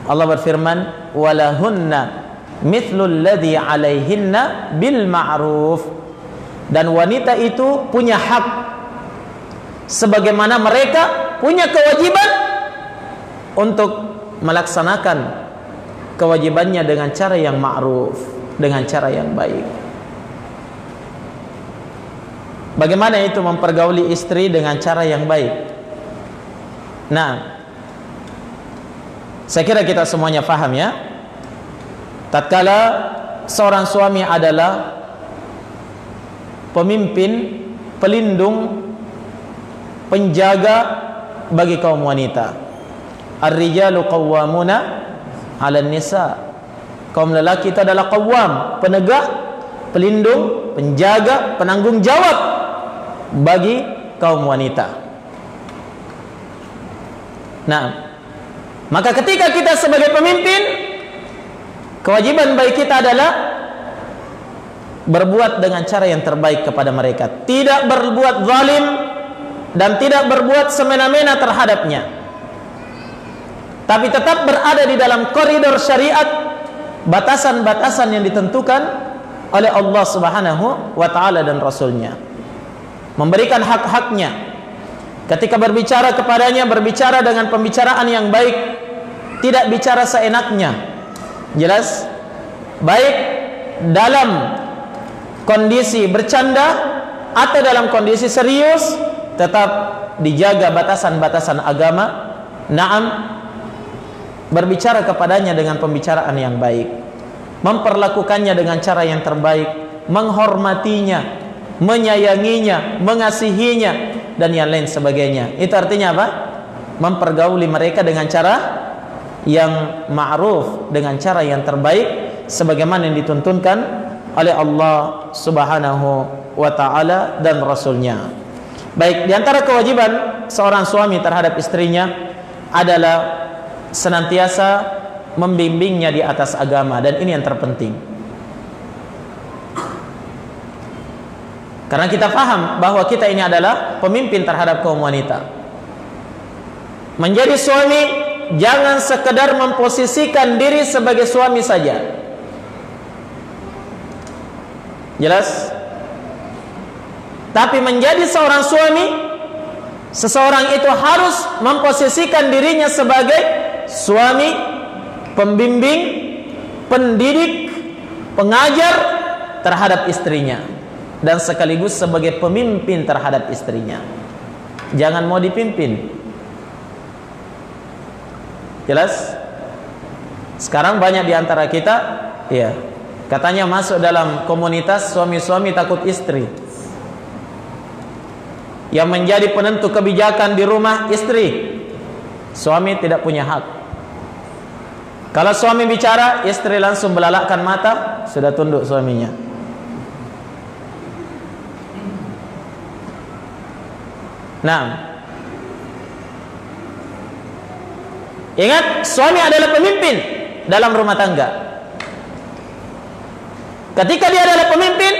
Allah berfirman, walahunna mithlul ladzi 'alaihinna bil ma'ruf, dan wanita itu punya hak sebagaimana mereka punya kewajiban untuk melaksanakan kewajibannya dengan cara yang ma'ruf, dengan cara yang baik. Bagaimana itu mempergauli istri dengan cara yang baik? Nah, saya kira kita semuanya paham ya. Tatkala seorang suami adalah pemimpin, pelindung, penjaga bagi kaum wanita. Ar-rijalu qawwamuna 'alan nisa. Kaum lelaki itu adalah qawwam, penegak, pelindung, penjaga, penanggung jawab bagi kaum wanita. Nah, maka ketika kita sebagai pemimpin, kewajiban bagi kita adalah berbuat dengan cara yang terbaik kepada mereka, tidak berbuat zalim dan tidak berbuat semena-mena terhadapnya, tapi tetap berada di dalam koridor syariat, batasan-batasan yang ditentukan oleh Allah Subhanahu wa ta'ala dan Rasulnya. Memberikan hak-haknya. Ketika berbicara kepadanya, berbicara dengan pembicaraan yang baik, tidak bicara seenaknya. Jelas? Baik dalam kondisi bercanda atau dalam kondisi serius, tetap dijaga batasan-batasan agama. Naam, berbicara kepadanya dengan pembicaraan yang baik, memperlakukannya dengan cara yang terbaik, menghormatinya, menyayanginya, mengasihinya, dan yang lain sebagainya. Itu artinya apa? Mempergauli mereka dengan cara yang ma'ruf, dengan cara yang terbaik, sebagaimana yang dituntunkan oleh Allah Subhanahu wa ta'ala dan Rasulnya. Baik, di antara kewajiban seorang suami terhadap istrinya adalah senantiasa membimbingnya di atas agama, dan ini yang terpenting. Karena kita paham bahwa kita ini adalah pemimpin terhadap kaum wanita. Menjadi suami jangan sekedar memposisikan diri sebagai suami saja. Jelas? Tapi menjadi seorang suami, seseorang itu harus memposisikan dirinya sebagai suami, pembimbing, pendidik, pengajar terhadap istrinya, dan sekaligus sebagai pemimpin terhadap istrinya. Jangan mau dipimpin. Jelas? Sekarang banyak di antara kita, ya, katanya masuk dalam komunitas suami-suami takut istri. Yang menjadi penentu kebijakan di rumah istri. Suami tidak punya hak. Kalau suami bicara, istri langsung belalakkan mata, sudah tunduk suaminya. Nah, ingat, suami adalah pemimpin dalam rumah tangga. Ketika dia adalah pemimpin,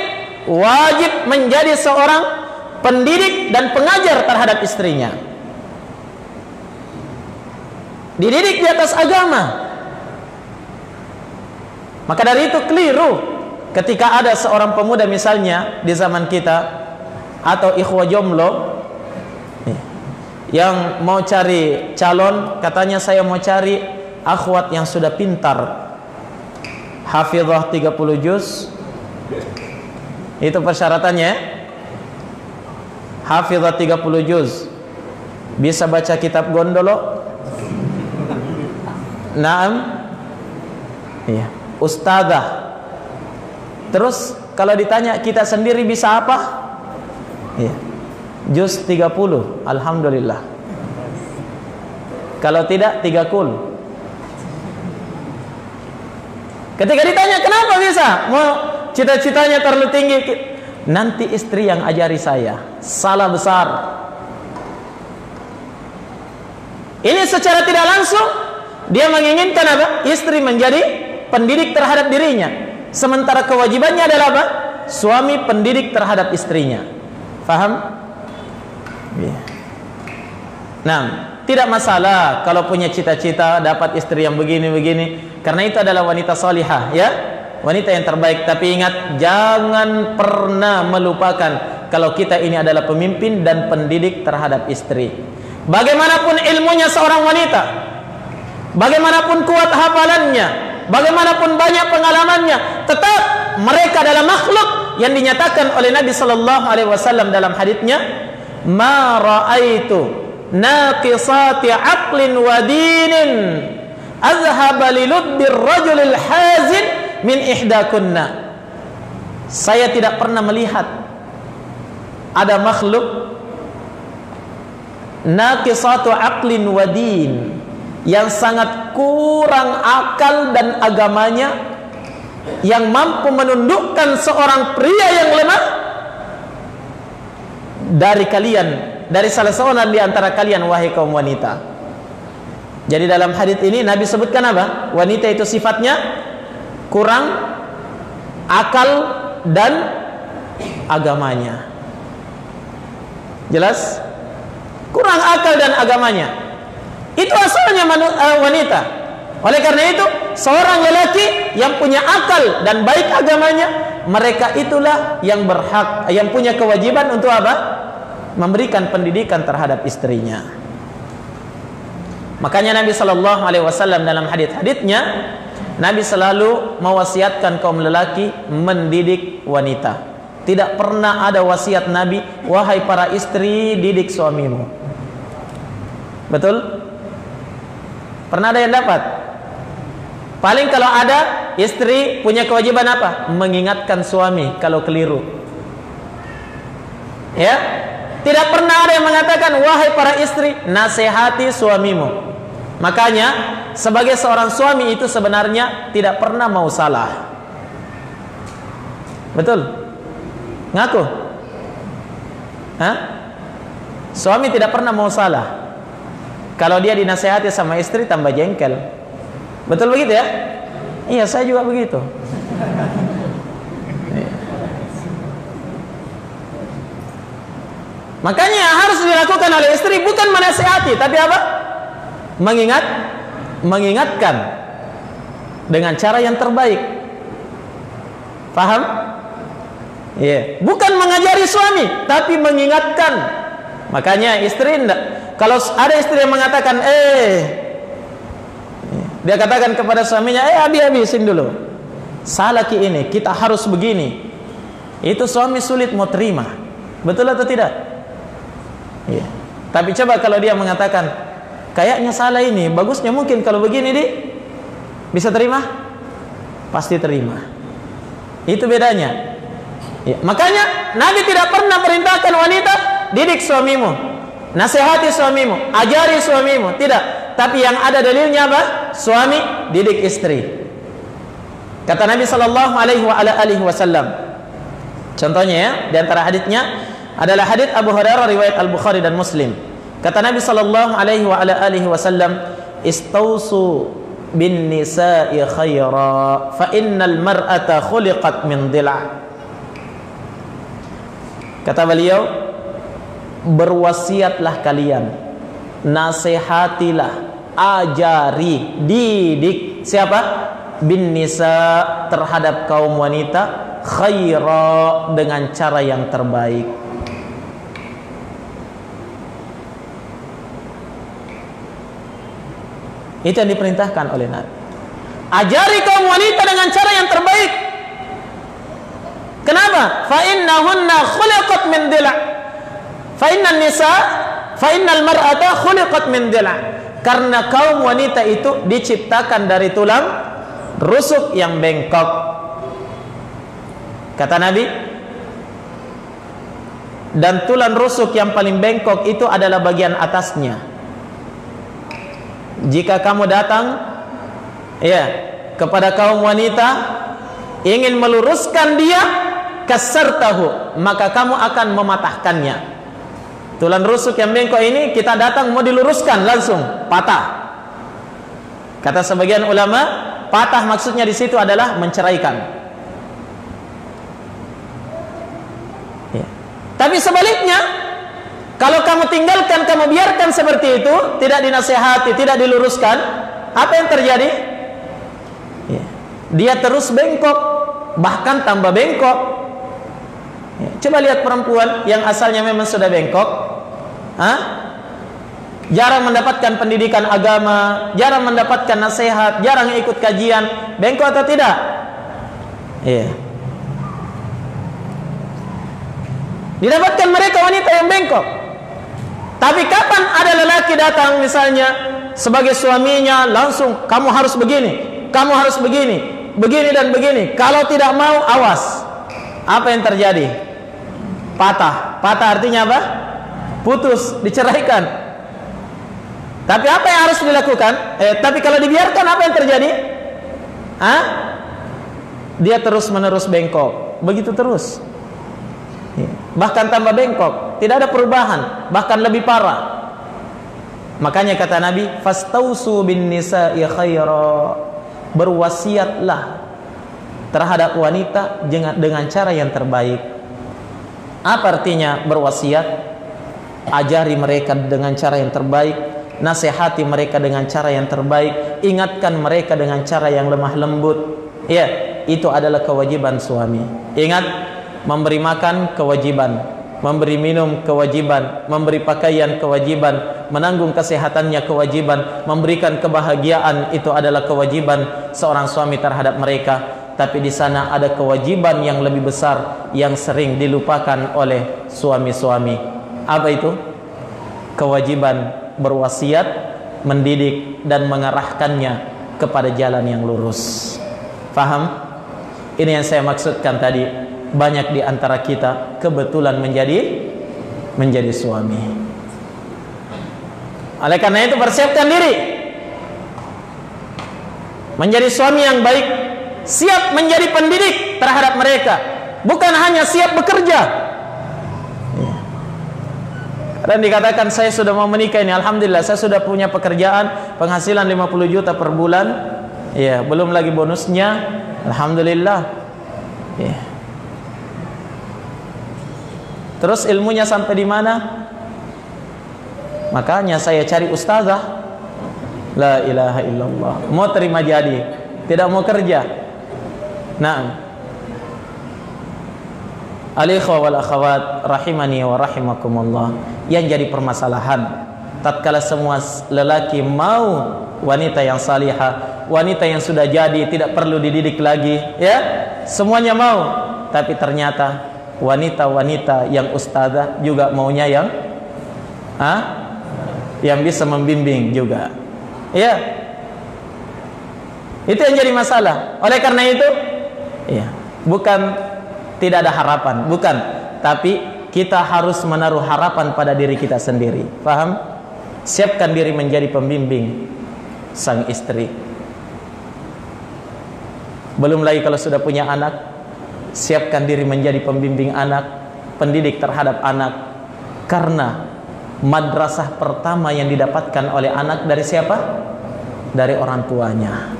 wajib menjadi seorang pendidik dan pengajar terhadap istrinya. Dididik di atas agama. Maka dari itu keliru ketika ada seorang pemuda misalnya di zaman kita, atau ikhwah jomblo yang mau cari calon, katanya saya mau cari akhwat yang sudah pintar, hafizah 30 juz. Itu persyaratannya. Hafizah 30 juz, bisa baca kitab Gondolo. Naam. Iya, ustazah. Terus kalau ditanya kita sendiri bisa apa? Iya. Juz 30, alhamdulillah. Kalau tidak 3 kul. Ketika ditanya kenapa bisa? Mau cita-citanya terlalu tinggi. Nanti istri yang ajari saya. Salah besar. Ini secara tidak langsung dia menginginkan apa? Istri menjadi pendidik terhadap dirinya. Sementara kewajibannya adalah apa? Suami pendidik terhadap istrinya. Faham? Ya. Nah, tidak masalah kalau punya cita-cita dapat istri yang begini-begini, karena itu adalah wanita salihah, ya. Wanita yang terbaik. Tapi ingat, jangan pernah melupakan kalau kita ini adalah pemimpin dan pendidik terhadap istri. Bagaimanapun ilmunya seorang wanita, bagaimanapun kuat hafalannya, bagaimanapun banyak pengalamannya, tetap mereka adalah makhluk yang dinyatakan oleh Nabi sallallahu alaihi wasallam dalam haditsnya, "Ma ra'aitu naqisati aqlin wa dinin azhaba lilubbir rajulil hazin min ihdakunna." Saya tidak pernah melihat ada makhluk naqisatu aqlin wa din, yang sangat kurang akal dan agamanya, yang mampu menundukkan seorang pria yang lemah dari kalian, dari salah seorang di antara kalian, wahai kaum wanita. Jadi dalam hadits ini Nabi sebutkan apa? Wanita itu sifatnya kurang akal dan agamanya. Jelas? Kurang akal dan agamanya. Itu asalnya wanita. Oleh karena itu, seorang lelaki yang punya akal dan baik agamanya, mereka itulah yang berhak, yang punya kewajiban untuk apa? Memberikan pendidikan terhadap istrinya. Makanya Nabi Shallallahu Alaihi Wasallam dalam hadits-haditsnya, Nabi selalu mewasiatkan kaum lelaki mendidik wanita. Tidak pernah ada wasiat Nabi, wahai para istri, didik suamimu. Betul? Pernah ada yang dapat? Paling kalau ada, istri punya kewajiban apa? Mengingatkan suami kalau keliru. Ya, tidak pernah ada yang mengatakan, wahai para istri, nasihati suamimu. Makanya sebagai seorang suami itu sebenarnya tidak pernah mau salah. Betul? Ngaku? Hah? Suami tidak pernah mau salah. Kalau dia dinasihati sama istri tambah jengkel. Betul begitu ya? Iya, saya juga begitu. Makanya yang harus dilakukan oleh istri bukan menasihati, tapi apa? Mengingatkan dengan cara yang terbaik. Paham? Iya. Bukan mengajari suami, tapi mengingatkan. Makanya istri kalau ada istri yang mengatakan, dia katakan kepada suaminya, habisin dulu. Salah ini, kita harus begini. Itu suami sulit mau terima. Betul atau tidak? Iya. Tapi coba kalau dia mengatakan, kayaknya salah ini, bagusnya mungkin kalau begini, bisa terima? Pasti terima. Itu bedanya. Ya. Makanya Nabi tidak pernah perintahkan wanita, didik suamimu, nasihati suamimu, ajari suamimu. Tidak. Tapi yang ada dalilnya apa? Suami didik istri. Kata Nabi Sallallahu Alaihi Wasallam. Contohnya ya, di antara haditsnya adalah hadits Abu Hurairah riwayat Al-Bukhari dan Muslim. Kata Nabi Sallallahu Alaihi Wasallam, "Istausu bin nisa'i khaira, fa innal mar'ata khuliqat min dila'." Kata beliau, berwasiatlah kalian, nasihatilah, ajari, didik siapa? Bin nisa, terhadap kaum wanita, khaira, dengan cara yang terbaik. Itu yang diperintahkan oleh Nabi. Ajari kaum wanita dengan cara yang terbaik. Kenapa? Fa innahunna khuliqat min dila'. Fa innan nisa, fa innal mar'ata khuliqat min dila'. Karena kaum wanita itu diciptakan dari tulang rusuk yang bengkok. Kata Nabi, dan tulang rusuk yang paling bengkok itu adalah bagian atasnya. Jika kamu datang kepada kaum wanita ingin meluruskan dia, kasartahu, maka kamu akan mematahkannya. Tulang rusuk yang bengkok ini kita datang mau diluruskan, langsung patah. Kata sebagian ulama, patah maksudnya di situ adalah menceraikan. Ya. Tapi sebaliknya, kalau kamu tinggalkan, kamu biarkan seperti itu, tidak dinasihati, tidak diluruskan, apa yang terjadi? Ya. Dia terus bengkok, bahkan tambah bengkok. Ya. Coba lihat perempuan yang asalnya memang sudah bengkok, jarang mendapatkan pendidikan agama, jarang mendapatkan nasihat, jarang ikut kajian, bengkok atau tidak? Iya. Didapatkan mereka wanita yang bengkok. Tapi kapan ada lelaki datang misalnya sebagai suaminya, langsung kamu harus begini, kamu harus begini, begini dan begini. Kalau tidak mau, awas. Apa yang terjadi? Patah. Patah artinya apa? Putus, diceraikan. Tapi apa yang harus dilakukan? Tapi kalau dibiarkan, apa yang terjadi? Dia terus-menerus bengkok. Begitu terus. Bahkan tambah bengkok, tidak ada perubahan, bahkan lebih parah. Makanya kata Nabi, fastausu bin nisa'i khaira, berwasiatlah terhadap wanita dengan cara yang terbaik. Apa artinya berwasiat? Ajari mereka dengan cara yang terbaik, nasihati mereka dengan cara yang terbaik, ingatkan mereka dengan cara yang lemah lembut. Ya, itu adalah kewajiban suami. Ingat, memberi makan kewajiban, memberi minum kewajiban, memberi pakaian kewajiban, menanggung kesehatannya kewajiban, memberikan kebahagiaan itu adalah kewajiban seorang suami terhadap mereka. Tapi di sana ada kewajiban yang lebih besar yang sering dilupakan oleh suami-suami. Apa itu? Kewajiban berwasiat, mendidik dan mengarahkannya kepada jalan yang lurus. Faham? Ini yang saya maksudkan tadi. Banyak di antara kita kebetulan menjadi suami. Oleh karena itu persiapkan diri menjadi suami yang baik, siap menjadi pendidik terhadap mereka, bukan hanya siap bekerja. Dan dikatakan saya sudah mau menikah ini, alhamdulillah saya sudah punya pekerjaan, penghasilan 50 juta per bulan, ya, belum lagi bonusnya, alhamdulillah. Ya. Terus ilmunya sampai di mana? Makanya saya cari ustazah. La ilaha illallah. Mau terima jadi, tidak mau kerja. Nah, al-ikhwa wal akhawat rahimani wa rahimakumullah, yang jadi permasalahan tatkala semua lelaki mau wanita yang salihah, wanita yang sudah jadi tidak perlu dididik lagi, ya, semuanya mau, tapi ternyata wanita-wanita yang ustazah juga maunya yang bisa membimbing juga, ya. Itu yang jadi masalah. Oleh karena itu, ya, bukan tidak ada harapan, bukan, tapi kita harus menaruh harapan pada diri kita sendiri. Paham? Siapkan diri menjadi pembimbing sang istri. Belum lagi kalau sudah punya anak, siapkan diri menjadi pembimbing anak, pendidik terhadap anak. Karena madrasah pertama yang didapatkan oleh anak dari siapa? Dari orang tuanya,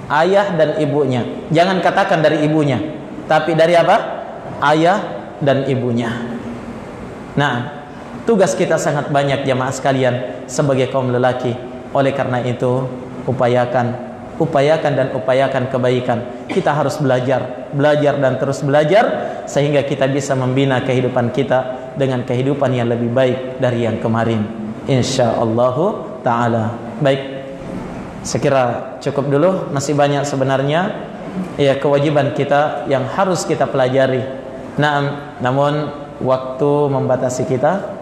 ayah dan ibunya. Jangan katakan dari ibunya, tapi dari apa? Ayah dan ibunya. Nah, tugas kita sangat banyak jamaah sekalian sebagai kaum lelaki. Oleh karena itu, upayakan dan upayakan kebaikan. Kita harus belajar dan terus belajar sehingga kita bisa membina kehidupan kita dengan kehidupan yang lebih baik dari yang kemarin, insyaallah taala. Baik, saya kira cukup dulu. Masih banyak sebenarnya ya kewajiban kita yang harus kita pelajari. Namun waktu membatasi kita.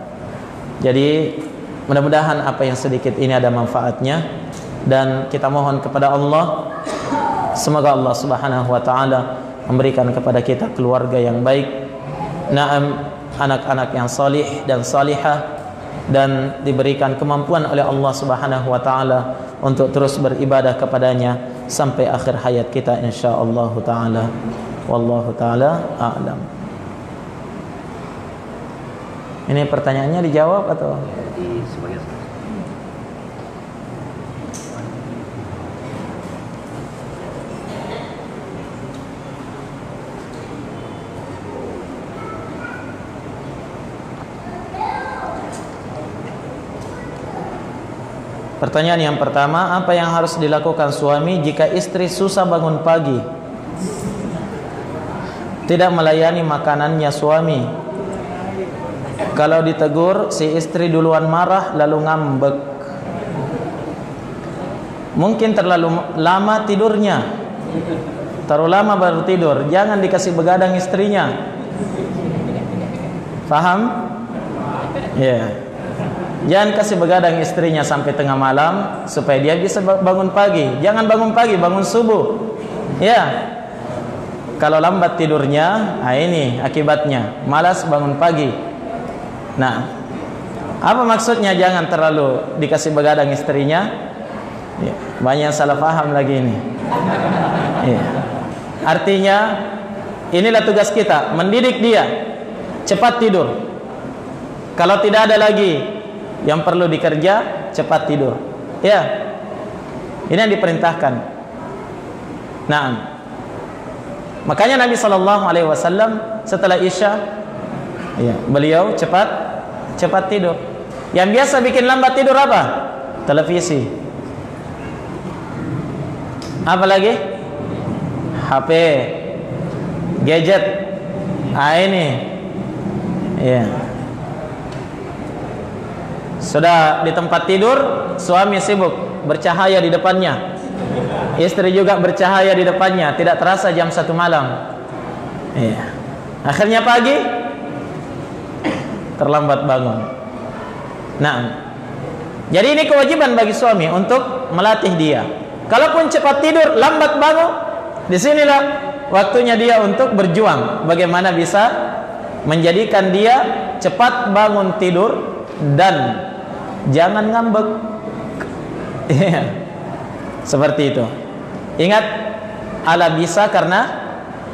Jadi mudah-mudahan apa yang sedikit ini ada manfaatnya, dan kita mohon kepada Allah semoga Allah Subhanahu wa taala memberikan kepada kita keluarga yang baik, anak-anak yang salih dan salihah, dan diberikan kemampuan oleh Allah Subhanahu wa taala untuk terus beribadah kepadanya sampai akhir hayat kita insyaallah taala. Wallahu taala a'lam. Ini pertanyaannya dijawab atau? Pertanyaan yang pertama, apa yang harus dilakukan suami jika istri susah bangun pagi, tidak melayani makanannya suami? Kalau ditegur, si istri duluan marah lalu ngambek. Mungkin terlalu lama tidurnya, terlalu lama baru tidur. Jangan dikasih begadang istrinya. Paham? Ya. Jangan kasih begadang istrinya sampai tengah malam supaya dia bisa bangun pagi. Jangan bangun pagi, bangun subuh. Ya. Kalau lambat tidurnya, ini akibatnya malas bangun pagi. Nah, apa maksudnya jangan terlalu dikasih begadang istrinya? Ya, banyak salah paham lagi ini. Ya. Artinya inilah tugas kita, mendidik dia cepat tidur. Kalau tidak ada lagi yang perlu dikerja, cepat tidur. Ya, ini yang diperintahkan. Nah, makanya Nabi SAW setelah Isya, ya, beliau cepat tidur. Yang biasa bikin lambat tidur apa? Televisi. Apa lagi? HP, gadget. Ini, Ya. Sudah di tempat tidur, suami sibuk bercahaya di depannya, istri juga bercahaya di depannya, tidak terasa jam 1 malam. Ya. Akhirnya pagi terlambat bangun. Nah, jadi ini kewajiban bagi suami untuk melatih dia. Kalaupun cepat tidur, lambat bangun, disinilah waktunya dia untuk berjuang. Bagaimana bisa menjadikan dia cepat bangun tidur dan jangan ngambek. Seperti itu. Ingat, ala bisa karena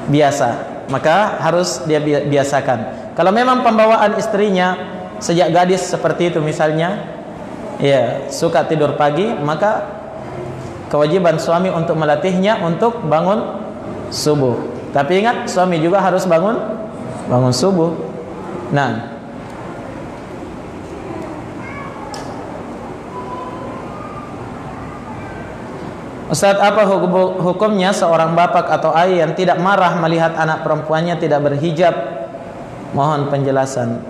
biasa, maka harus dia biasakan. Kalau memang pembawaan istrinya sejak gadis seperti itu misalnya, ya, suka tidur pagi, maka kewajiban suami untuk melatihnya untuk bangun subuh. Tapi ingat, suami juga harus bangun subuh. Nah, Ustaz, apa hukumnya seorang bapak atau ayah yang tidak marah melihat anak perempuannya tidak berhijab? Mohon penjelasan.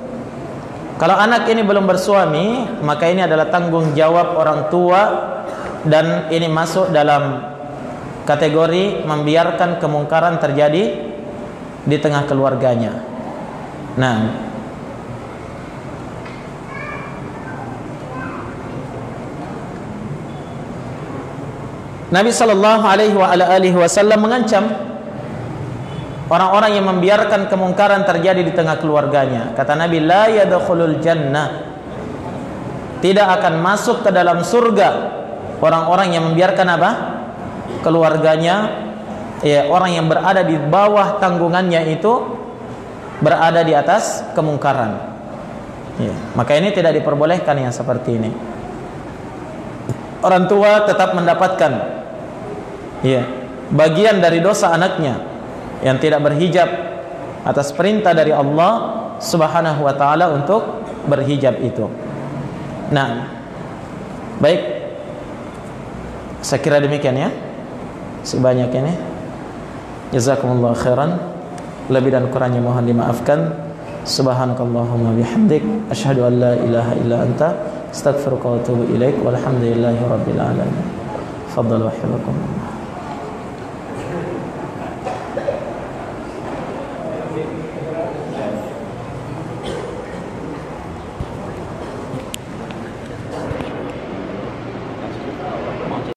Kalau anak ini belum bersuami, maka ini adalah tanggung jawab orang tua, dan ini masuk dalam kategori membiarkan kemungkaran terjadi di tengah keluarganya. Nah, Nabi sallallahu alaihi wasallam mengancam orang-orang yang membiarkan kemungkaran terjadi di tengah keluarganya. Kata Nabi, la yadkhulul jannah, tidak akan masuk ke dalam surga orang-orang yang membiarkan apa? Keluarganya, ya, orang yang berada di bawah tanggungannya itu berada di atas kemungkaran. Ya, maka ini tidak diperbolehkan yang seperti ini. Orang tua tetap mendapatkan, ya, bagian dari dosa anaknya yang tidak berhijab atas perintah dari Allah Subhanahu wa taala untuk berhijab itu. Nah, baik, saya kira demikian ya. Sebanyak ini. Jazakumullah khairan. Lebih dan kurangnya mohon dimaafkan. Subhanakallahumma bihamdik, asyhadu an la ilaha illa anta, astaghfiruka wa atubu ilaik. Walhamdulillahi rabbil alamin. Fadhal wa hibakum.